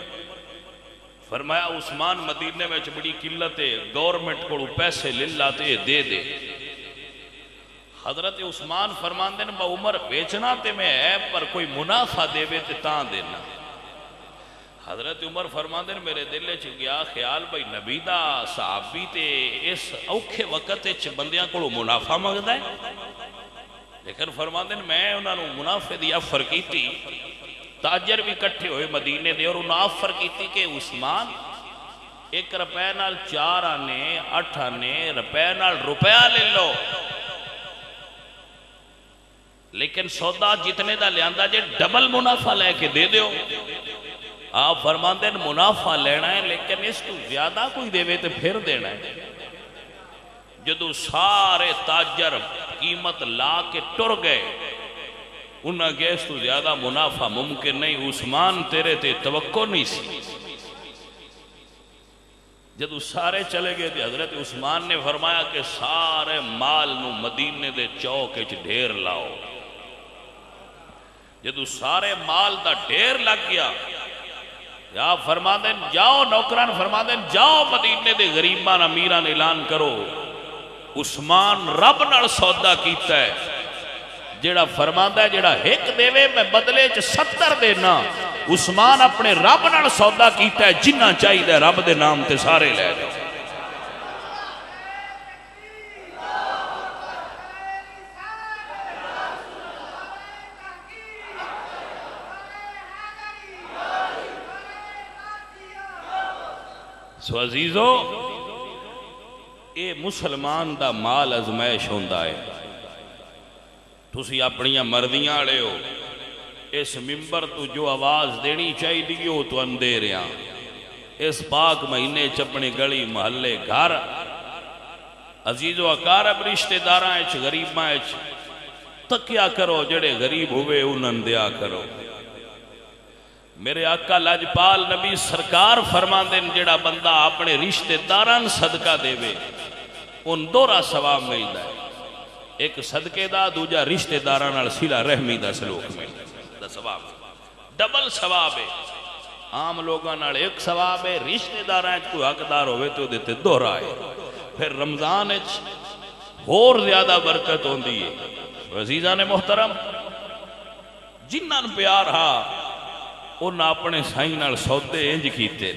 فرمایا عثمان مدینہ میں بڑی قلت ہے گورنمنٹ کو پیسے للاتے دے دے حضرت عثمان فرمان دین با عمر بیچنا تے میں ہے پر کوئی منافع دے بے تے تاں دینا حضرت عمر فرمان دین میرے دلے چھ گیا خیال بھئی نبی دا صحابی تے اس اوکھے وقت چھ بندیاں کو منافع مگدہ ہے لیکن فرمان دین میں انہوں نے منافع دی افر کی تھی تاجر بھی کٹھے ہوئے مدینے دے اور انہوں افر کی تھی کہ عثمان 1 روپے نال 4 آنے 8 آنے روپے نال روپیہ لے لو لیکن سودا جتنے دا لیاندہ جے ڈبل منافع لے کے دے دیو آپ فرمان دیں منافع لینا ہے لیکن اس تو زیادہ کوئی دے وے تو پھر دینا ہے جدو سارے تاجر قیمت لا کے ٹر گئے انہاں کہ اس تو زیادہ منافع ممکن نہیں عثمان تیرے تے توقع نہیں سی جدو سارے چلے گئے تھے حضرت عثمان نے فرمایا کہ سارے مال نو مدینے دے چوکے چھ ڈھیر لاؤ جدو سارے مال دا ڈھیر لگ گیا یا فرما دیں جاؤ نوکران فرما دیں جاؤ مدینے دے غریبان امیران اعلان کرو عثمان رب نال سودا کیتا ہے جیڑا فرماندہ ہے جیڑا ایک دیوے میں بدلے 70 دینا عثمان اپنے رب نال سودا کیتا ہے جنہ چاہی دے رب دے نام تے سارے لے جاؤ سو عزیزو اے مسلمان دا مال ازمائش ہوندا ہے تسی اپنیاں مرضیاں آڑے ہو اس ممبر تو جو آواز دینی چاہی دیو تو اندے رہاں اس پاک مہینے چپنے گلی محلے گھر عزیز و اقارب رشتہ داراں اچھ غریباں اچھ تکیا کرو جڑے غریب ہوئے انہاں دیا کرو میرے آقا لاجپال نبی سرکار فرما دیں جڑا بندہ اپنے رشتہ داران صدقہ دے وے ان دورہ ثواب ملتا ہے ایک صدقے دا دوجہ رشتہ داران صلہ رحمی دا سلوک ملتا ہے ثواب ڈبل ثواب ہے عام لوگاں نال ایک ثواب ہے رشتہ داران کوئی حقدار ہوئے تو دیتے دورہ ہے پھر رمضان اور زیادہ برکت ہوندی ہے عزیزان محترم جنہاں پیار ہاں انہاں اپنے سائیں نال سودے انج کیتے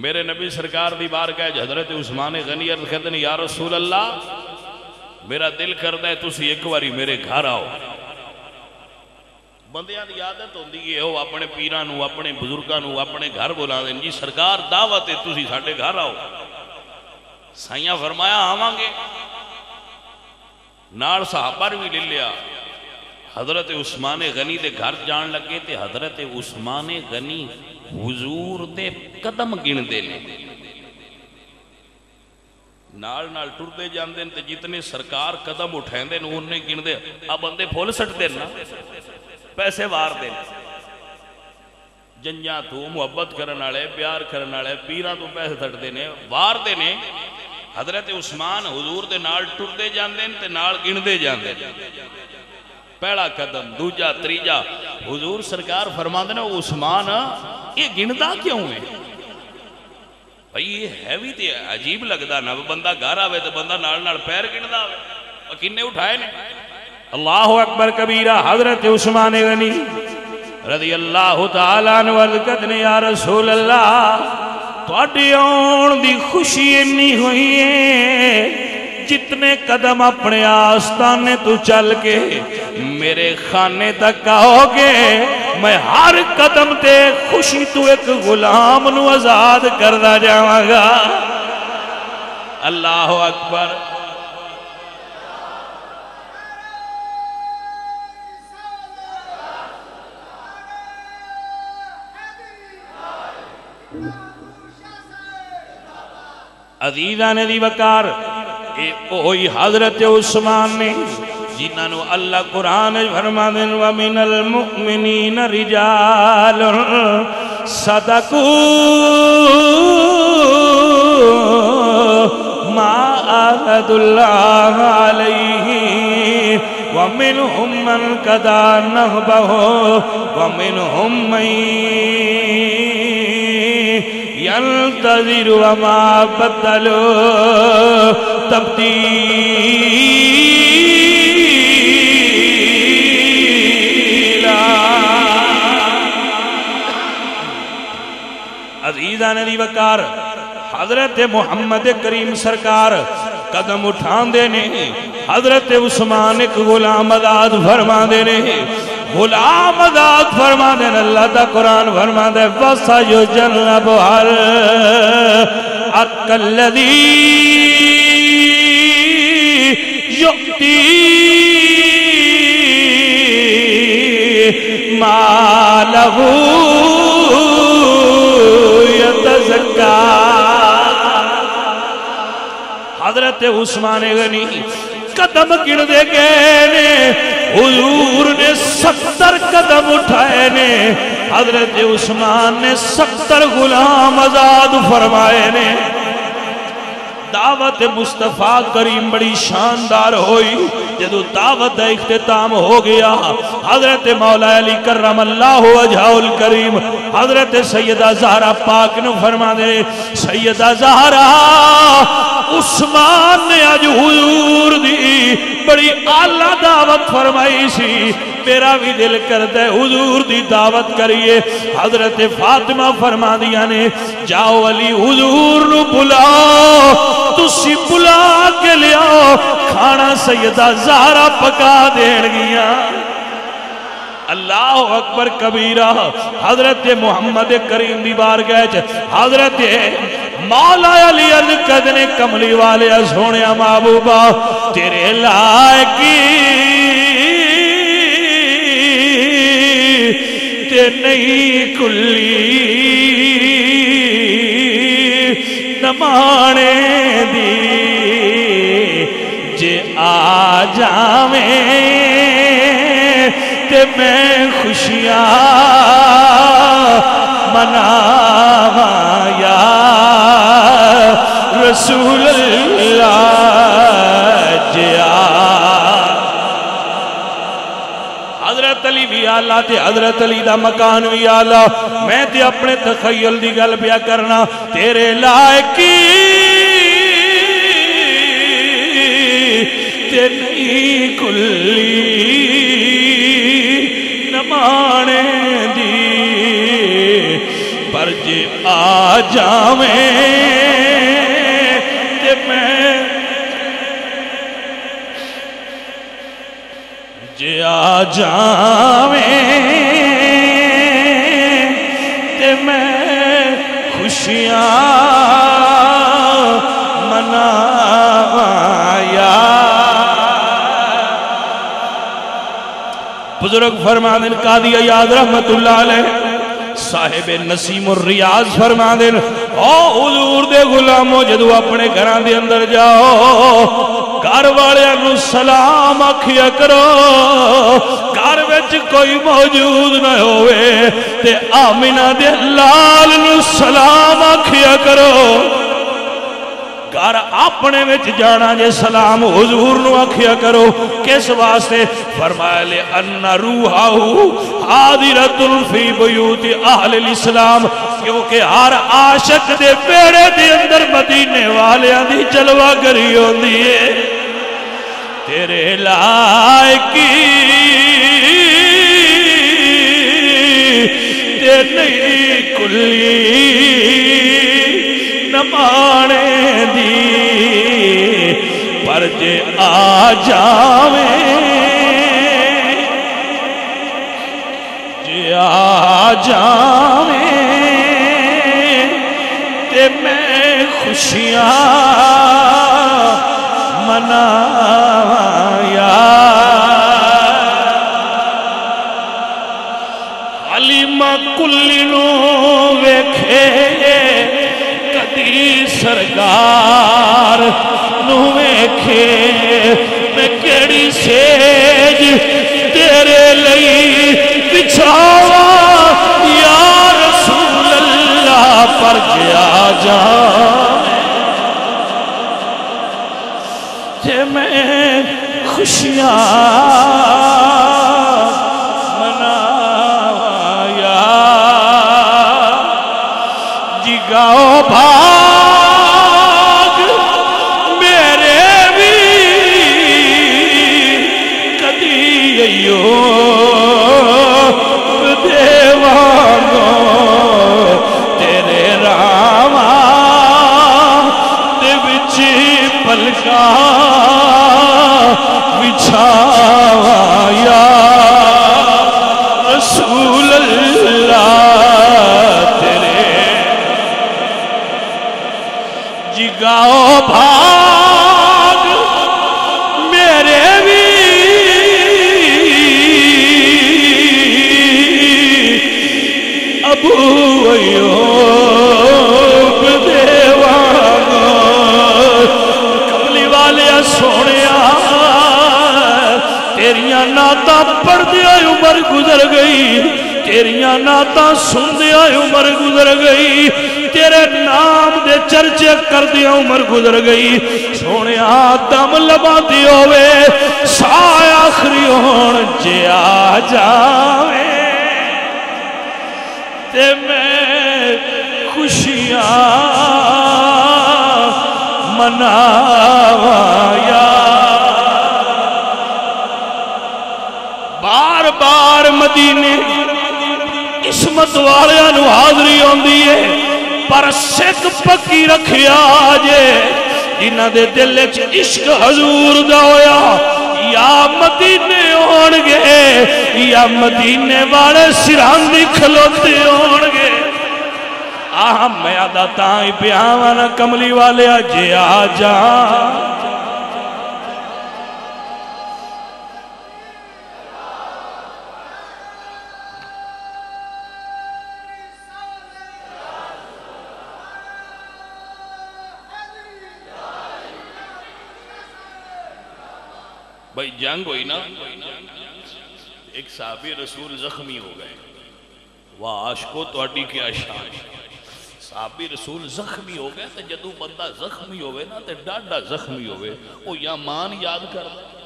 میرے نبی سرکار دی بارگاہ حضرت عثمان غنی عرض کہتے ہیں یا رسول اللہ میرا دل کردا ہے تسی ایک واری میرے گھر آؤ بندیاں دی عادت ہوندی ہے وہ اپنے پیراں نو اپنے بزرگاں نو اپنے گھر بلا دیں جی سرکار دعوت ہے تسی ساڈے گھر آؤ سائیاں فرمایا آواں گے نال صحابہ بھی لے لیا حضرت عثمان غنی دے گھر جان لگے تے حضرت عثمان غنی حضور دے قدم گن دے لے نال نال ٹر دے جان دے تے جتنے سرکار قدم اٹھائیں دے انہیں گن دے اب بندے پھول سٹ دے نا پیسے وار دے جنجاں تو محبت کرن والے پیار کرن والے پیراں تو پیسے سٹ دے نے وار دے نے حضرت عثمان حضور دے نال ٹر دے جان دے تے نال گن دے جان دے پہلا قدم دوجا تریجا حضور سرکار فرما دینا عثمان یہ گندا کیوں ہے بھئی یہ ہے بھی تے عجیب لگدا نا بندہ گھر آوے تو بندہ نال نال پیر گندا آوے اور کنے اٹھائے نے اللہ اکبر کبیرہ حضرت عثمان غنی رضی اللہ تعالیٰ عنہ ورکت نے یا رسول اللہ تواڈے آن دی خوشی انی ہوئی ہے جتنے قدم اپنے آستانے تو چل کے میرے خانے تک آؤ گے میں ہر قدم تے خوشی تو ایک غلام نو آزاد کردہ جاؤں گا اللہ اکبر عزیزان دی وقار اوہی حضرت عثمان نے جنہوں اللہ قرآن فرما دیں وَمِنَ الْمُؤْمِنِينَ رِجَالٌ صَدَقُوا مَا عَاهَدُ اللَّهَ عَلَيْهِ وَمِنْهُمْ مَنْ قَضَى نَحْبَهُ وَمِنْهُمْ مَنْ يَنْتَظِرُ وَمَا بَدَّلُوا تبدیلا عزیزان دی وقار حضرت محمد کریم سرکار قدم اٹھان دینے حضرت عثمان ایک غلام آزاد فرما دینے غلام آزاد فرما دینے اللہ تا قرآن فرما دے وَسَيُجَنَّبُهَا الْأَتْقَى الَّذِي يُؤْتِي مَالَهُ يَتَزَكَّى حضرت عثمان غنی قدم گن دے گئے نے حضور نے 70 قدم اٹھائے نے حضرت عثمان نے 70 غلام آزاد فرمائے نے دعوت مصطفیٰ کریم بڑی شاندار ہوئی جدو دعوت دا اختتام ہو گیا حضرت مولا علی کرم اللہ وجہہ الکریم حضرت سیدہ زہرہ پاک نے فرما دے سیدہ زہرہ عثمان نے آج حضور دی بڑی اعلیٰ دعوت فرمائی سی میرا بھی دل کرتا ہے حضور دی دعوت کریے حضرت فاطمہ فرما دیا نے جاؤ علی حضور نو بلاؤ تسی بلا کے لیاؤ کھانا سیدہ زہرہ پکا دین گیا اللہ اکبر کبیرہ حضرت محمد کریم دی بارگاہ چ حضرت مولا علی عرض کدنے کملی والے سونے محبوبہ تیرے لائقی تے نہیں کلی نمانے دی جے آ جاویں تے میں خوشیاں مناواں یا رسول اللہ جے حضرت علی بھی آلہ تے حضرت علی دا مکان بھی آلہ میں تے اپنے تخیل دی گل پیا کرنا تیرے لائقی تے نہیں کلی نمانے دی پر جے آ جاویں تے میں جے آ جاویں تے میں خوشیاں مناواں یا بزرگ فرماندن قاضی عیاض رحمت اللہ علیہ صاحب نسیم الریاض فرماندن او حضور دے غلاموں جدو اپنے گھران دے اندر جاؤ گھر والے انو سلام آکھیا کرو گھر وچ کوئی موجود نہ ہوئے تے آمینہ دے لال نو سلام آکھیا کرو گھر اپنے وچ جانا جے سلام حضور نو آکھیا کرو کس واسطے فرمایا لے ان روحہو حاضرۃ فی بیوت اہل الاسلام کیونکہ ہر عاشق دے بیڑے دے اندر مدینے والیاں دی جلوہ گری ہوندی ہے تیرے لائقی تے نہیں کلی نمانے دی پر جے آ جاویں جے آ جاویں تے میں خوشیاں مناواں یا حلیمہ کلی نو ویکھے سرکار نو ویکھے میں کیڑی سیج تیرے لئی بچھاوا یا رسول اللہ پر جا جا جے میں خوشیاں مناواں یا جگاؤ بھاگ میرے بھی کدی دیوانو تیرے راما دے وچ پلکا بچھاوا یا رسول اللہ جگاؤ بھاگ میرے بھی ابو ایوب دیوانو کملی والے سونیا تیریاں نعتاں پڑھدیاں عمر گزر گئی تیریاں نعتاں سندیاں عمر گزر گئی تیرے نام دے چرچے کر دیا عمر گزر گئی سونے دم لبا دی ہوئے سائے آخری ہون جے آ جاویں تے میں خوشیاں مناواں یا بار بار مدینے قسمت والیاں نو حاضری ہوندی ہے پر سکھ پکی رکھیا جے انہاں دے دل وچ عشق حضور دا ہویا یا مدینے ہون گے یا مدینے والے سراندی کھلوتے ہون گے میں آدھا تائیں پیاوانا کملی والے آجے آجا بھائی جنگ ہوئی نا ایک صحابی رسول زخمی ہو گئے واہ عاشقو تو اڈی کیا شان صحابی رسول زخمی ہو گئے تو جدو بندہ زخمی ہوئے نا تو ڈاڈا زخمی ہوئے وہ یا مان یاد کردہ ہے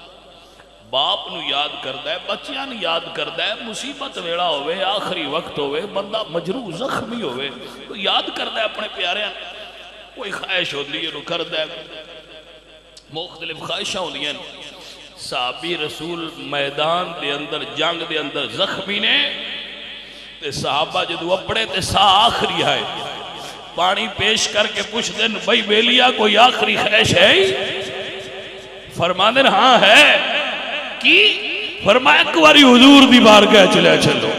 باپ نو یاد کردہ ہے بچیاں نو یاد کردہ ہے مصیبت ویڑا ہوئے آخری وقت ہوئے بندہ مجروح زخمی ہوئے تو یاد کردہ ہے اپنے پیارے کوئی خواہش ہو دیئے نو کردہ ہے مختلف خواہشہ ہو دیئے صحابی رسول میدان دے اندر جنگ دے اندر زخمی نے تے صحابہ جدو اپڑے تے سا آخری آئے پانی پیش کر کے پوچھ دن بھائی بیلیا کوئی آخری خواہش ہے فرمانے ہاں ہے کی فرمایا کواری حضور دی بارگاہ چلے چلو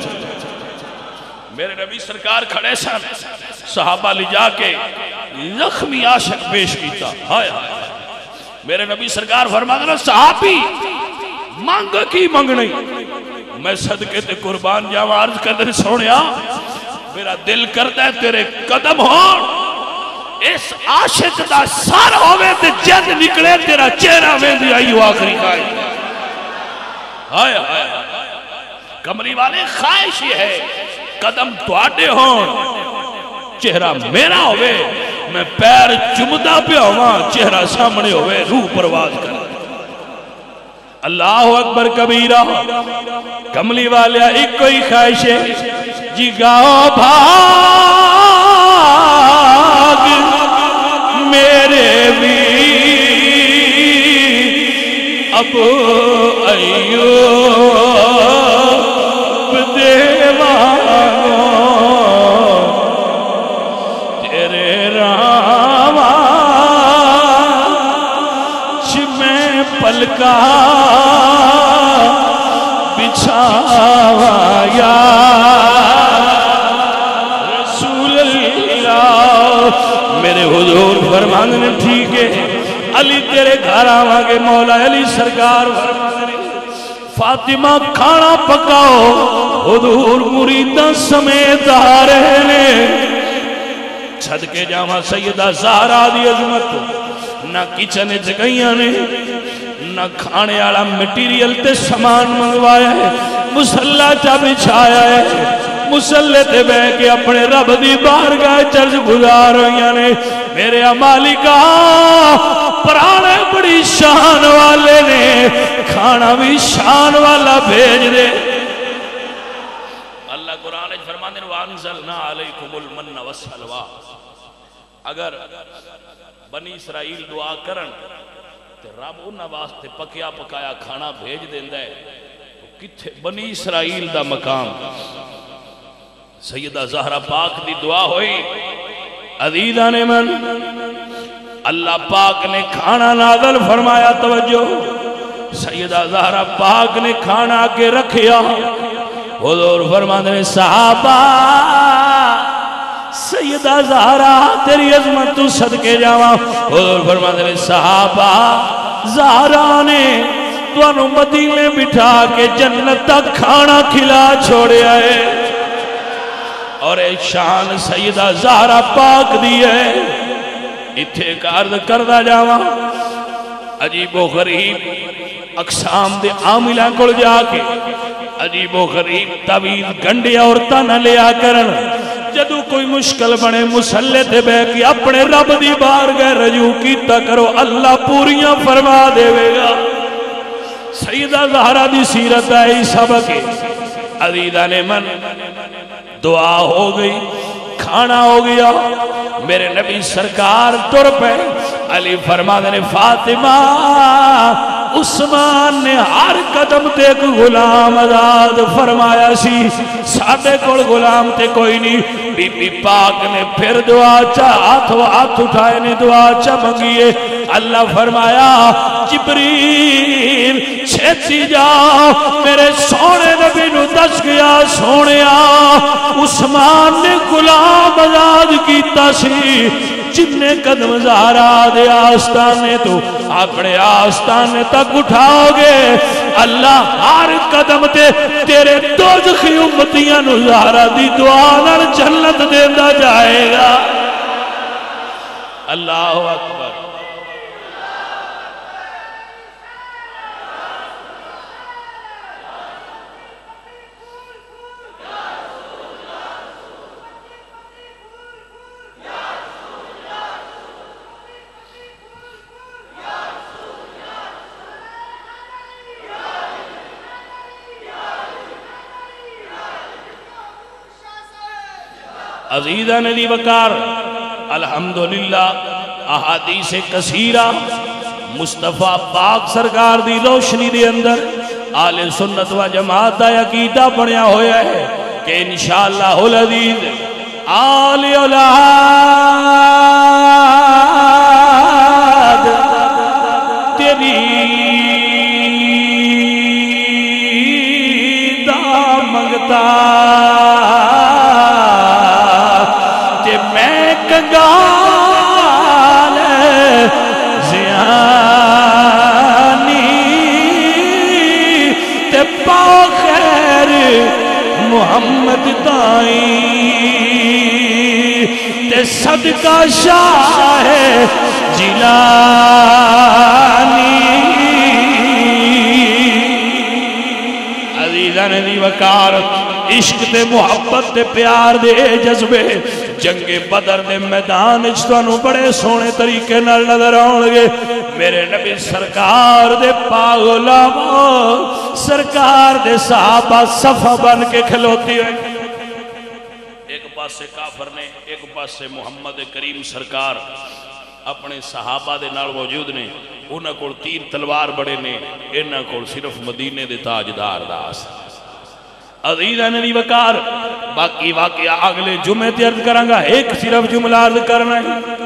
میرے نبی سرکار کھڑے سن صحابہ لے جا کے زخمی عاشق پیش کیتا ہائے میرے نبی سرکار فرمانے نا صحابی مانگ کی منگنی میں صدقے تے قربان جاؤں عرض کر سونیا میرا دل کرتا ہے تیرے قدم ہون اس عاشق دا سار ہوئے تے جد نکلے تیرا چہرہ میں دی آئی آخری کھائی ہائے کمری والے خواہش یہ ہے قدم توڑے ہون چہرہ میرا ہوئے میں پیر چمدہ پہ ہوا چہرہ سامنے ہوئے روح پرواز کر اللہ اکبر کبیرہ کملی والیا ایک کوئی خواہش ہے جی گاؤ بھاگ میرے بھی اب ایوب دیوانو تیرے راواں میں پلکا بچھاوا یا رسول اللہ میرے حضور فرمانے ٹھیک ہے علی تیرے گھر آواں مولا علی سرکار فرمانے فاطمہ کھانا پکاؤ حضور مریدہ سمیت آ رہے نے چھد کے جاواں سیدہ زہرا دی عظمت نہ کچن جگہیاں نے نہ کھانے آڑا میٹیریل تے سامان منگوایا ہے مسلح چا بچھایا ہے مسلح تے بے کے اپنے رب دی بارگاہ چرج گزار ہوئیاں نے میرے مالکا پرانے بڑی شان والے نے کھانا بھی شان والا بھیج دے اللہ قرآن فرمانے وَأَنزَلْنَا عَلَيْكُمُ الْمَنَّ وَالسَّلْوَىٰ اگر بنی اسرائیل دعا کرن تے رب انہاں واسطے پکیا پکایا کھانا بھیج دیندہ ہے تو کتھے بنی اسرائیل دا مقام سیدہ زہرہ پاک دی دعا ہوئی عزیزان من اللہ پاک نے کھانا نازل فرمایا توجہ سیدہ زہرہ پاک نے کھانا کے رکھیا حضور فرمانے نے صحابہ سیدہ زہرہ تیری عظمت تو صدقے جاواں حضور فرمانے نے صحابہ زہرہ نے تو انہوں مدینے بٹھا کے جنت تک کھانا کھلا چھوڑے آئے اور ایک شان سیدہ زہرہ پاک دی ہے اتھے کارد کردہ جاواں عجیب و غریب اقسام دے عاملہ کل جا کے عجیب و غریب طویل گنڈے اور تنہ لیا کرن جدو کوئی مشکل بنے مسلح تے بے کہ اپنے رب دی بارگاہ رجوع کیتا کرو اللہ پوریاں فرما دے گا سیدہ زہرہ دی سیرت آئی سبق عزیزہ نے من دعا ہو گئی کھانا ہو گیا میرے نبی سرکار تر پہ علی فرما دے فاطمہ عثمان نے ہر قدم تے ایک غلام آزاد فرمایا سی ساڑھے کوڑ غلام تے کوئی نہیں بی بی پاک نے پھر دعا چاہ ہاتھ اٹھائے نے دعا چاہ منگیے اللہ فرمایا جبریل چھتی جا میرے سونے نبی نو دس گیا سونیا عثمان نے غلام آزاد کیتا سی جننے قدم زہرا دے آستانے تو اپنے آستانے تک اٹھاؤ گے اللہ ہر قدم تے تیرے دوزخی امتیاں نو زہرا دی دعا نال جنت دیندہ جائے گا اللہ اکبر عزیزان علی وقار الحمدللہ احادیث کثیرہ مصطفیٰ پاک سرکار دی روشنی دے اندر آل سنت و جماعت دا عقیدہ بنیا ہویا ہے کہ انشاءاللہ العزیز آل اولاد تیری دا منگتا کنگال زیانی تے پاؤ خیر محمد تائیں تے صدقہ شاہ جیلانی عزیزان دی وقار عشق تے محبت تے پیار دے جذبے جنگ بدر دے میدان اجتوانو بڑے سونے طریقے نال نظر آنگے میرے نبی سرکار دے پاغلام سرکار دے صحابہ صفہ بن کے کھلوتی ہوئے ایک پاس سے کافر نے ایک پاس سے محمد کریم سرکار اپنے صحابہ دے نال موجود نے انہاں کول تیر تلوار بڑے نے انہاں کول صرف مدینے دے تاجدار داس عزیزان علی وقار باقی واقعہ اگلے جمعے تے عرض کروں گا ایک صرف جملہ عرض کرنا ہے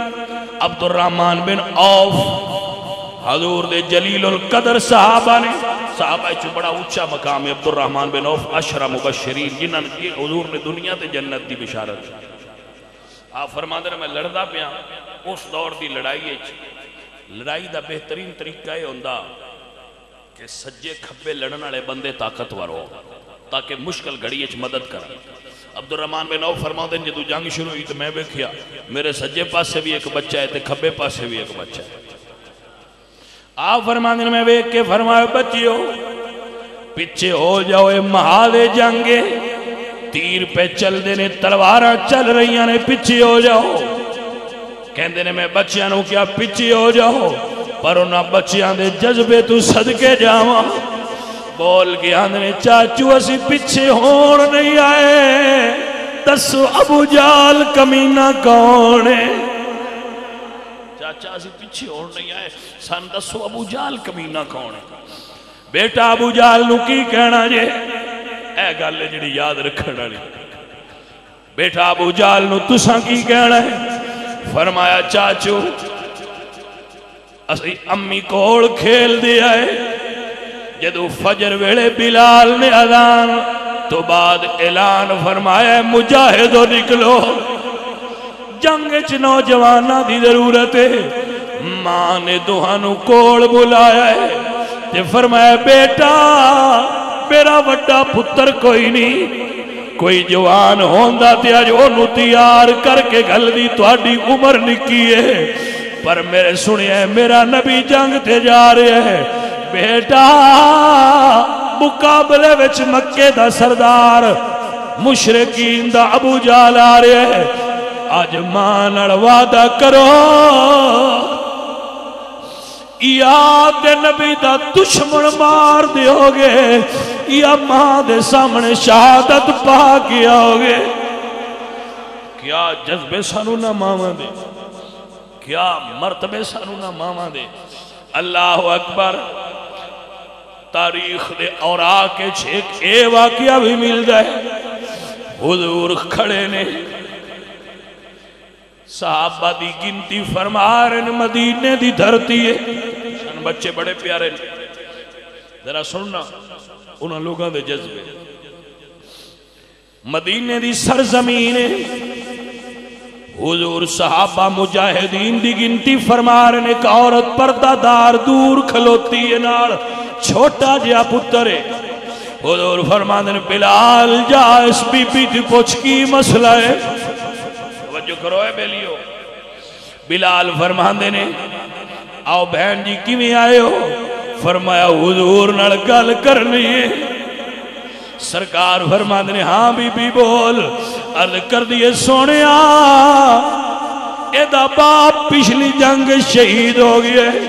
عبد الرحمن بن عوف حضور دے جلیل القدر صحابہ نے صحابہ چو بڑا اونچا مقام ہے عبد الرحمن بن عوف عشرہ مبشرین جنہاں نے حضور نے دنیا تے جنت دی بشارت آپ فرماندے میں لڑدا پیا اس دور دی لڑائی دا بہترین طریقہ ہے ہوندا کہ سجے کھبے لڑن والے بندے طاقتور ہو تاکہ مشکل گھڑی اچ مدد کریں عبد الرحمن بن عوف فرماتے ہیں جدو جنگ شروع ہوئی تو میں بیکھیا میرے سجے پاس سے بھی ایک بچہ ہے تے کھبے پاس سے بھی ایک بچہ ہے آپ فرماتے ہیں میں بیکھ کے فرمایا بچیو پیچھے ہو جاؤ اے محال جنگے تیر پہ چل دینے تلوارہ چل رہی ہیں پیچھے ہو جاؤ کہندے نے میں بچیاں نو کیا پیچھے ہو جاؤ پر انہاں بچیاں دے جذبے تو صدقے جاواں بول کے آندھنے چاچو اسی پچھے ہون نہیں آئے دسو ابو جال کمینہ کون ہے چاچا اسی پچھے ہون نہیں آئے سان دسو ابو جال کمینہ کون ہے بیٹا ابو جال نو کی کہنا جے اے گالے جڑی یاد رکھنا نہیں بیٹا ابو جال نو تساں کی کہنا ہے فرمایا چاچو اسی امی کوڑ کھیل دیا ہے جدو فجر ویلے بلال نے اذان تو بعد اعلان فرمایا مجاہدو نکلو جنگ چ نوجوانہ دی ضرورت ہے ماں نے دوہانو کوڑ بلایا ہے تے فرمایا بیٹا میرا وڈا پتر کوئی نہیں کوئی جوان ہوندا تے اج اونوں تیار کر کے گل دی تہاڈی عمر نکی ہے پر میرے سنیا میرا نبی جنگ تے جا رہے ہے بیٹا مقابلے وچ مکے دا سردار مشرکین دا ابو جال آ رہے ہے آج ماں نال وعدہ کرو یا دے نبی دا دشمن مار دیو گے یا ماں دے سامنے شہادت پا کے آؤ گے کیا جذبے سانو نہ ماما دے کیا مرتبے سانو نہ ماما دے اللہ اکبر تاریخ دے اوراق کے چھیک اے واقعہ بھی مل جائے حضور کھڑے نے صحابہ دی گنتی فرما رہے ہیں، مدینے دی دھرتی ہے، سن بچے بڑے پیارے نے، ذرا سننا انہاں لوگاں دے جذبے، مدینے دی سرزمین ہے، حضور صحابہ مجاہدین دی گنتی فرما رہے ہیں، ایک عورت پردہ دار دور کھلوتی ہے، نال چھوٹا جہا پتر ہے، حضور فرماندے نے بلال جا اس بی بی دی پوچھ کی مسئلہ ہے، توجہ کرو اے بیلیو، بلال فرماندے نے آؤ بہن جی کیویں آئے ہو؟ فرمایا حضور نال گل کرنی ہے، سرکار فرماندے نے ہاں بی بی بول، عرض کر دیے سونیا اے دا باپ پچھلی جنگ شہید ہو گیا ہے،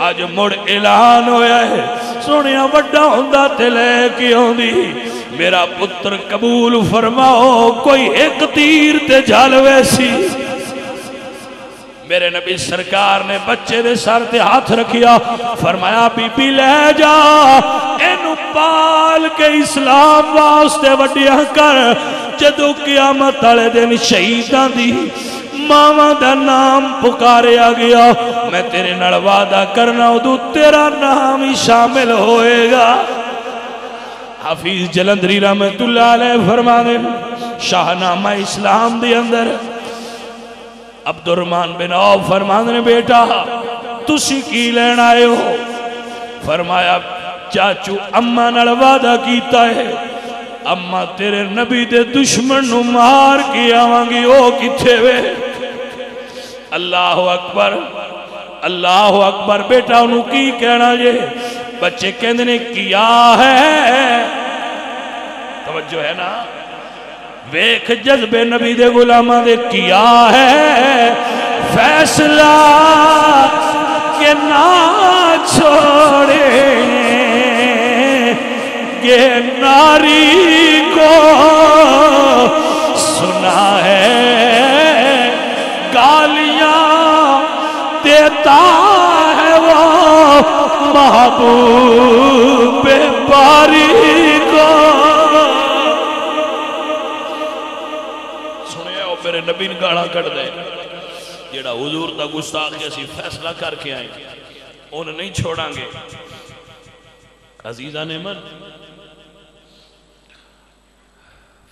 آج مڑ اعلان ہویا ہے، سونیا وڈا ہوندہ تے لے کے ہوندی، میرا پتر قبول فرماؤ، کوئی ایک تیر تے جھال ویسی، میرے نبی سرکار نے بچے دے سر تے ہاتھ رکھیا، فرمایا بی بی لے جا اینو پال کے اسلام واسطے وڈیاں کر، جدو قیامت والے دن شہیداں دی ماما دا نام پکاریا گیا، میں تیرے نال وعدہ کرنا ادو تیرا نام ہی شامل ہوئے گا۔ حافظ جلندری رحمت اللہ علیہ فرمانے شاہنامہ اسلام دی اندر عبد الرحمن بن عوف فرمانے نے بیٹا تسی کی لین آئے ہو؟ فرمایا چاچو اماں نال وعدہ کیتا ہے، اماں تیرے نبی دے دشمن نو مار کے آوانگی، او کتھے وے؟ اللہ اکبر اللہ اکبر، بیٹا انہوں کی کہنا جے؟ بچے کہندے نے کیا ہے، توجہ ہے نا، ویکھ جذبے نبی دے غلاماں دے، کیا ہے فیصلہ کہ نہ چھوڑے یہ ناری کو، سنا ہے گالیاں دیتا ہے وہ محبوب باری کو۔ سنیا وہ میرے نبی نے گاڑا کٹ دے، جیڑا حضور دا گستاخی اسی فیصلہ کر کے آئیں گے، انہیں نہیں چھوڑاں گے۔ عزیزہ نے من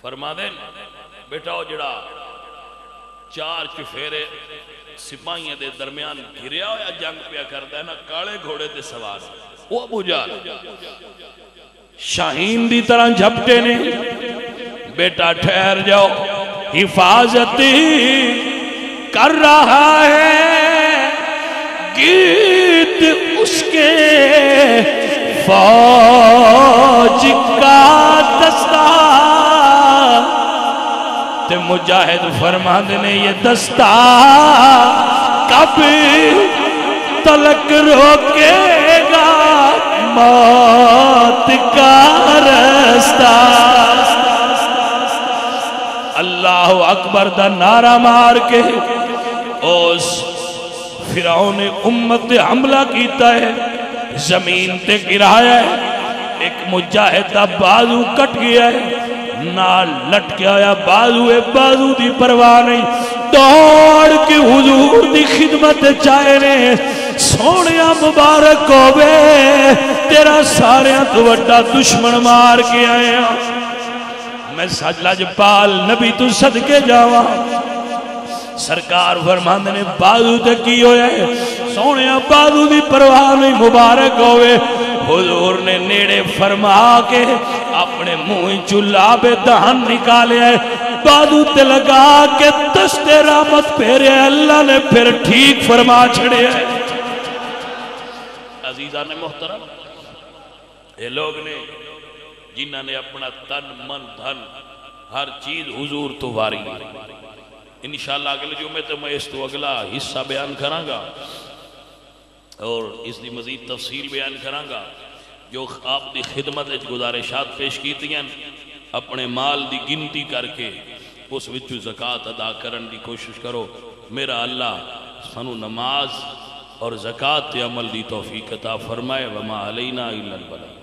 فرما دیں بیٹا وہ جڑا چار چفیرے سپاہیاں دے درمیان گھریا ہویا جنگ پیا کرتا ہے نا، کالے گھوڑے تے سوار، وہ ابو جہل شاہین دی طرح جھپٹے نے، بیٹا ٹھہر جاؤ، حفاظتی کر رہا ہے گیت اس کے فوج کا دستہ، تے مجاہد فرماندے نے یہ دستہ کب تلک روکے گا موت کا رستہ۔ اللہ اکبر دا نعرہ مار کے اس فرعون امت حملہ کیتا ہے، زمین تے گرایا ہے، ایک مجاہد دا بازو کٹ گیا ہے، نال لٹ کے آیا، بازو دی پرواہ نہیں، دوڑ کے حضور دی خدمت چاہے نے، سونیا مبارک ہوئے تیرا ساریاں تو وڈا دشمن مار کے آئے ہیں، میں سجلج پال نبی تو صدقے جاواں، سرکار فرماندے نے بازو تے کی ہویا ہے، سونیا بازو دی پرواہ نہیں، مبارک ہوئے، حضور نے نیڑے فرما کے اپنے منہ چلاب دہن نکالے ہے، بازو تے لگا کے دست رحمت پھیرے، اللہ نے پھر ٹھیک فرما چھڑے ہے۔ عزیزان محترم، یہ لوگ نے جنہاں نے اپنا تن من دھن ہر چیز حضور تو واری، انشاءاللہ اگلے جمعے تو میں اس تو اگلا حصہ بیان کراں گا اور اس دی مزید تفصیل بیان کراں گا، جو آپ دی خدمت گزارشات پیش کیتی ہیں، اپنے مال دی گنتی کر کے اس وچو زکاة ادا کرن دی کوشش کرو، میرا اللہ سنو نماز اور زکاة عمل دی توفیق عطا فرمائے، وما علینا الا البلاغ۔